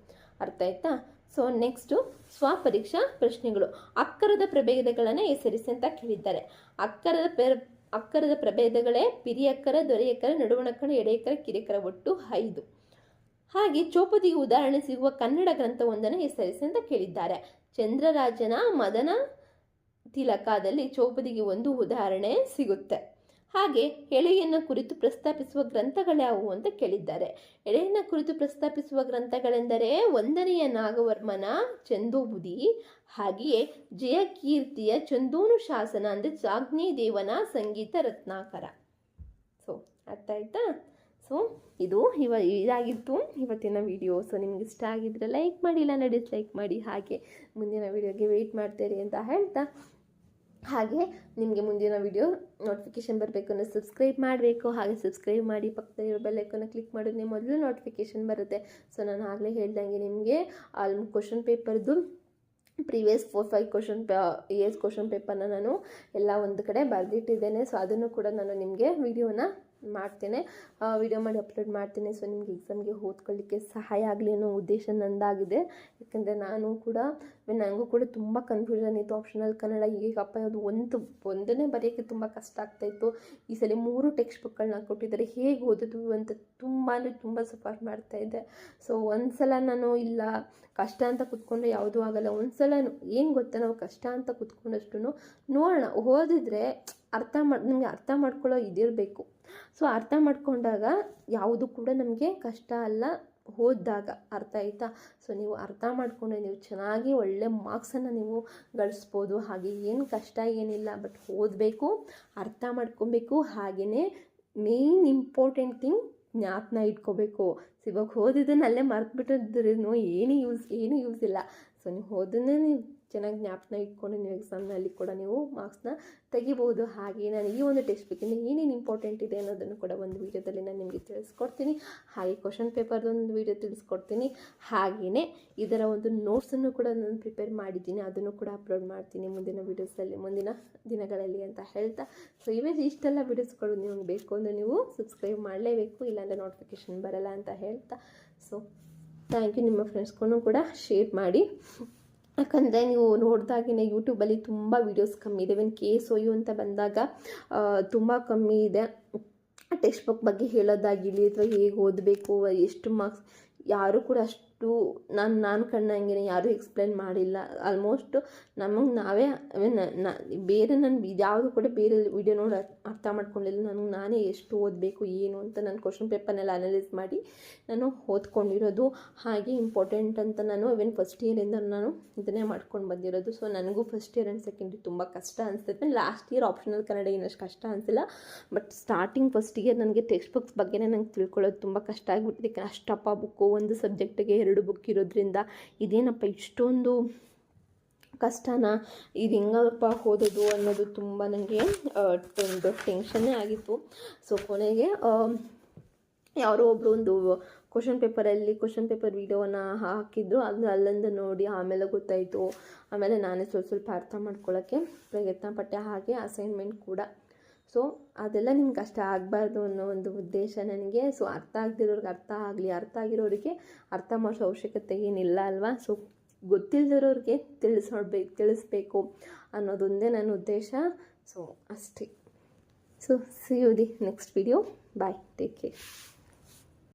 ಅರ್ಥ ಆಯ್ತಾ? ಸೊ ನೆಕ್ಸ್ಟು ಸ್ವಪರೀಕ್ಷಾ ಪ್ರಶ್ನೆಗಳು. ಅಕ್ಕರದ ಪ್ರಭೇದಗಳನ್ನು ಹೆಸರಿಸಿ ಅಂತ ಕೇಳಿದ್ದಾರೆ. ಅಕ್ಕರದ ಪ್ರಭೇದಗಳೇ ಪಿರಿಯಕ್ಕರ, ದೊರೆಯಕ್ಕರ, ನಡುವಣಕ್ಕರ, ಎಡೆಯಕ್ಕರ, ಕಿರಿಯಕ್ಕರ, ಒಟ್ಟು 5. ಹಾಗೆ ಚೌಪದಿಗೆ ಉದಾಹರಣೆ ಸಿಗುವ ಕನ್ನಡ ಗ್ರಂಥವೊಂದನ್ನು ಹೆಸರಿಸಿ ಅಂತ ಕೇಳಿದ್ದಾರೆ. ಚಂದ್ರರಾಜನ ಮದನ ತಿಲಕದಲ್ಲಿ ಚೌಪದಿಗೆ ಒಂದು ಉದಾಹರಣೆ ಸಿಗುತ್ತೆ. ಹಾಗೆ ಎಳೆಯನ್ನು ಕುರಿತು ಪ್ರಸ್ತಾಪಿಸುವ ಗ್ರಂಥಗಳ್ಯಾವುವು ಅಂತ ಕೇಳಿದ್ದಾರೆ. ಎಳೆಯನ್ನು ಕುರಿತು ಪ್ರಸ್ತಾಪಿಸುವ ಗ್ರಂಥಗಳೆಂದರೆ 1ನೆಯ ನಾಗವರ್ಮನ ಚಂದೋಬುದಿ, ಹಾಗೆಯೇ ಜಯಕೀರ್ತಿಯ ಚಂದೋನು ಶಾಸನ ಅಂದರೆ ಜಾಜ್ಞೇದೇವನ ಸಂಗೀತ ರತ್ನಾಕರ. ಸೊ ಅರ್ಥ ಆಯ್ತಾ? ಸೊ ಇದಾಗಿತ್ತು ಇವತ್ತಿನ ವಿಡಿಯೋ. ಸೊ ನಿಮ್ಗೆ ಇಷ್ಟ ಆಗಿದ್ರೆ ಲೈಕ್ ಮಾಡಿ, ಇಲ್ಲ ಡಿಸ್ಲೈಕ್ ಮಾಡಿ. ಹಾಗೆ ಮುಂದಿನ ವಿಡಿಯೋಗೆ ವೆಯ್ಟ್ ಮಾಡ್ತೀರಿ ಅಂತ ಹೇಳ್ತಾ, ಹಾಗೆ ನಿಮಗೆ ಮುಂದಿನ ವಿಡಿಯೋ ನೋಟಿಫಿಕೇಷನ್ ಬರಬೇಕು ಅಂದರೆ ಸಬ್ಸ್ಕ್ರೈಬ್ ಮಾಡಬೇಕು. ಹಾಗೆ ಸಬ್ಸ್ಕ್ರೈಬ್ ಮಾಡಿ ಪಕ್ಕದಲ್ಲಿರೋ ಬೆಲ್ ಐಕಾನ್ನ ಕ್ಲಿಕ್ ಮಾಡಿದ್ರೆ ಮೊದಲು ನೋಟಿಫಿಕೇಷನ್ ಬರುತ್ತೆ. ಸೊ ನಾನು ಆಗಲೇ ಹೇಳ್ದಂಗೆ ನಿಮಗೆ ಕ್ವಶನ್ ಪೇಪರ್ದು ಪ್ರೀವಿಯಸ್ 4-5 ಕ್ವಶನ್ ಪೇಪರ್ನ ನಾನು ಎಲ್ಲ ಒಂದು ಕಡೆ ಬರೆದಿಟ್ಟಿದ್ದೇನೆ. ಸೊ ಅದನ್ನು ಕೂಡ ನಾನು ನಿಮಗೆ ವಿಡಿಯೋನ ಮಾಡ್ತೇನೆ, ವಿಡಿಯೋ ಮಾಡಿ ಅಪ್ಲೋಡ್ ಮಾಡ್ತೇನೆ. ಸೊ ನಿಮಗೆ ಎಕ್ಸಾಮ್ಗೆ ಓದ್ಕೊಳ್ಳಿಕ್ಕೆ ಸಹಾಯ ಆಗಲಿ ಅನ್ನೋ ಉದ್ದೇಶ ನಂದಾಗಿದೆ. ಯಾಕಂದರೆ ನನಗೂ ಕೂಡ ತುಂಬ ಕನ್ಫ್ಯೂಷನ್ ಇತ್ತು. ಆಪ್ಷನಲ್ ಕನ್ನಡ ಈಗಪ್ಪ ಅದು ಒಂದನೇ ಬರೆಯೋಕ್ಕೆ ತುಂಬ ಕಷ್ಟ ಆಗ್ತಾಯಿತ್ತು. ಈ ಸಲ 3 ಟೆಕ್ಸ್ಟ್ ಬುಕ್ಗಳನ್ನ ಕೊಟ್ಟಿದ್ದಾರೆ. ಹೇಗೆ ಓದೋದು ಅಂತ ತುಂಬ ಸಫರ್ ಮಾಡ್ತಾಯಿದ್ದೆ. ಸೊ ಒಂದು ಸಲ ನಾನು ಇಲ್ಲ ಕಷ್ಟ ಅಂತ ಕೂತ್ಕೊಂಡ್ರೆ ಯಾವುದೂ ಆಗೋಲ್ಲ. ಒಂದು ಸಲ ಏನು ಗೊತ್ತಾ, ನಾವು ಕಷ್ಟ ಅಂತ ಕೂತ್ಕೊಂಡಷ್ಟು ನೋಡೋಣ, ಓದಿದ್ರೆ ನಮಗೆ ಅರ್ಥ ಮಾಡ್ಕೊಳ್ಳೋ ಇದಿರಬೇಕು. ಸೊ ಅರ್ಥ ಮಾಡ್ಕೊಂಡಾಗ ಯಾವುದು ಕೂಡ ನಮಗೆ ಕಷ್ಟ ಅಲ್ಲ ಓದಿದಾಗ. ಅರ್ಥ ಆಯ್ತಾ? ಸೊ ನೀವು ಅರ್ಥ ಮಾಡಿಕೊಂಡ್ರೆ ನೀವು ಚೆನ್ನಾಗಿ ಒಳ್ಳೆ ಮಾರ್ಕ್ಸನ್ನು ನೀವು ಗಳಿಸ್ಬೋದು. ಹಾಗೆ ಏನು ಕಷ್ಟ ಏನಿಲ್ಲ, ಬಟ್ ಓದಬೇಕು, ಅರ್ಥ ಮಾಡ್ಕೊಬೇಕು. ಹಾಗೆಯೇ ಮೇನ್ ಇಂಪಾರ್ಟೆಂಟ್ ಥಿಂಗ್ ಜ್ಞಾಪನ ಇಟ್ಕೋಬೇಕು. ಇವಾಗ ಓದಿದ್ದನ್ನು ಅಲ್ಲೇ ಮರೆತುಬಿಟ್ಟಿದ್ರೂ ಏನು ಯೂಸ್ ಇಲ್ಲ. ಸೊ ನೀವು ಓದನ್ನೇ ನೀವು ಚೆನ್ನಾಗಿ ಜ್ಞಾಪನ ಇಟ್ಕೊಂಡು ನೀವು ಎಕ್ಸಾಮ್ನಲ್ಲಿ ಕೂಡ ನೀವು ಮಾರ್ಕ್ಸ್ನ ತೆಗಿಬೋದು. ಹಾಗೆ ನಾನು ಈ ಒಂದು ಟೆಕ್ಸ್ಟ್ ಬುಕ್ಕಿಂದ ಏನೇನು ಇಂಪಾರ್ಟೆಂಟ್ ಇದೆ ಅನ್ನೋದನ್ನು ಕೂಡ ಒಂದು ವೀಡಿಯೋದಲ್ಲಿ ನಾನು ನಿಮಗೆ ತಿಳಿಸ್ಕೊಡ್ತೀನಿ. ಹಾಗೆ ಕ್ವಶನ್ ಪೇಪರ್ದೊಂದು ವೀಡಿಯೋ ತಿಳಿಸ್ಕೊಡ್ತೀನಿ. ಹಾಗೆಯೇ ಇದರ ಒಂದು ನೋಟ್ಸನ್ನು ಕೂಡ ನಾನು ಪ್ರಿಪೇರ್ ಮಾಡಿದ್ದೀನಿ, ಅದನ್ನು ಕೂಡ ಅಪ್ಲೋಡ್ ಮಾಡ್ತೀನಿ ಮುಂದಿನ ದಿನಗಳಲ್ಲಿ ಅಂತ ಹೇಳ್ತಾ, ಸೊ ಇಷ್ಟೆಲ್ಲ ವೀಡಿಯೋಸ್ಗಳು ನಿಮಗೆ ಬೇಕು ಅಂದರೆ ನೀವು ಸಬ್ಸ್ಕ್ರೈಬ್ ಮಾಡಲೇಬೇಕು, ಇಲ್ಲಾಂದರೆ ನೋಟಿಫಿಕೇಷನ್ ಬರಲ್ಲ ಅಂತ ಹೇಳ್ತಾ, ಸೊ ಥ್ಯಾಂಕ್ ಯು. ನಿಮ್ಮ ಫ್ರೆಂಡ್ಸ್ಗೂ ಕೂಡ ಶೇರ್ ಮಾಡಿ. ಯಾಕಂದರೆ ನೀವು ನೋಡಿದಾಗೇ ಯೂಟ್ಯೂಬಲ್ಲಿ ತುಂಬ ವೀಡಿಯೋಸ್ ಕಮ್ಮಿ ಇದೆ. ಇವನ್ KSOU ಅಂತ ಬಂದಾಗ ತುಂಬ ಕಮ್ಮಿ ಇದೆ. ಟೆಕ್ಸ್ಟ್ ಬುಕ್ ಬಗ್ಗೆ ಹೇಳೋದಾಗಿರಲಿ ಅಥವಾ ಹೇಗೆ ಓದಬೇಕು, ಎಷ್ಟು ಮಾರ್ಕ್ಸ್, ಯಾರೂ ಕೂಡ ಅಷ್ಟು ನಾನು ಕಂಡಂಗೆ ಯಾರೂ ಎಕ್ಸ್ಪ್ಲೇನ್ ಮಾಡಿಲ್ಲ. ಆಲ್ಮೋಸ್ಟ್ ನಮಗೆ ನಾವೇ ಬೇರೆ ನಾನು ಇದ್ಯಾವುದು ಕೂಡ ಬೇರೆ ವಿಡಿಯೋ ನೋಡಿ ಅರ್ಥ ಮಾಡ್ಕೊಂಡಿಲ್ಲ. ನಾನೇ ಎಷ್ಟು ಓದಬೇಕು ಏನು ಅಂತ ನಾನು ಕ್ವಶನ್ ಪೇಪರ್ನೆಲ್ಲ ಅನಲೈಸ್ ಮಾಡಿ ನಾನು ಓದ್ಕೊಂಡಿರೋದು. ಹಾಗೆ ಇಂಪಾರ್ಟೆಂಟ್ ಅಂತ ನಾನು ಇವನ್ ಫಸ್ಟ್ ಇಯರಿಂದ ನಾನು ಇದನ್ನೇ ಮಾಡ್ಕೊಂಡು ಬಂದಿರೋದು. ಸೊ ನನಗೂ first year and second year ತುಂಬ ಕಷ್ಟ ಅನಿಸ್ತೈತೆ. ಲಾಸ್ಟ್ ಇಯರ್ ಆಪ್ಷನಲ್ ಕನ್ನಡ ಏನಷ್ಟು ಕಷ್ಟ ಅನಿಸಿಲ್ಲ, ಬಟ್ ಸ್ಟಾರ್ಟಿಂಗ್ ಫಸ್ಟ್ ಇಯರ್ ನನಗೆ ಟೆಕ್ಸ್ಟ್ ಬುಕ್ಸ್ ಬಗ್ಗೆನೇ ನಂಗೆ ತಿಳ್ಕೊಳ್ಳೋದು ತುಂಬ ಕಷ್ಟ ಆಗಿಬಿಟ್ಟಿದೆ. ಅಷ್ಟಪ್ಪ ಬುಕ್ಕು, ಒಂದು ಸಬ್ಜೆಕ್ಟಿಗೆ 2 ಬುಕ್ ಇರೋದ್ರಿಂದ ಇದೇನಪ್ಪ ಇಷ್ಟೊಂದು ಕಷ್ಟನಾ, ಇದು ಹೆಂಗಪ್ಪ ಓದೋದು ಅನ್ನೋದು ತುಂಬ ನನಗೆ ಒಂದು ಟೆನ್ಷನ್ನೇ ಆಗಿತ್ತು. ಸೊ ಕೊನೆಗೆ ಯಾರೋ ಒಬ್ಬರು ಒಂದು ಕ್ವಶನ್ ಪೇಪರ್ ವೀಡಿಯೋವನ್ನು ಹಾಕಿದ್ರು. ಅಲ್ಲಿಂದ ನೋಡಿ ಆಮೇಲೆ ಗೊತ್ತಾಯಿತು. ಆಮೇಲೆ ನಾನೇ ಸ್ವಲ್ಪ ಅರ್ಥ ಮಾಡ್ಕೊಳ್ಳೋಕ್ಕೆ ಪ್ರಯತ್ನ ಪಟ್ಟೆ. ಹಾಗೆ ಅಸೈನ್ಮೆಂಟ್ ಕೂಡ ಸೊ ಅದೆಲ್ಲ ನಿಮ್ಗೆ ಕಷ್ಟ ಆಗಬಾರ್ದು ಅನ್ನೋ ಒಂದು ಉದ್ದೇಶ ನನಗೆ. ಸೊ ಅರ್ಥ ಆಗದಿರೋರಿಗೆ ಅರ್ಥ ಆಗಲಿ, ಅರ್ಥ ಆಗಿರೋರಿಗೆ ಅರ್ಥ ಮಾಡೋ ಅವಶ್ಯಕತೆ ಏನಿಲ್ಲ ಅಲ್ವಾ. ಸೊ ಗೊತ್ತಿಲ್ಲದಿರೋರಿಗೆ ತಿಳಿಸ್ಬೇಕು ಅನ್ನೋದೊಂದೇ ನನ್ನ ಉದ್ದೇಶ. ಸೊ ಅಷ್ಟೇ. So see you the next video. Bye, take care.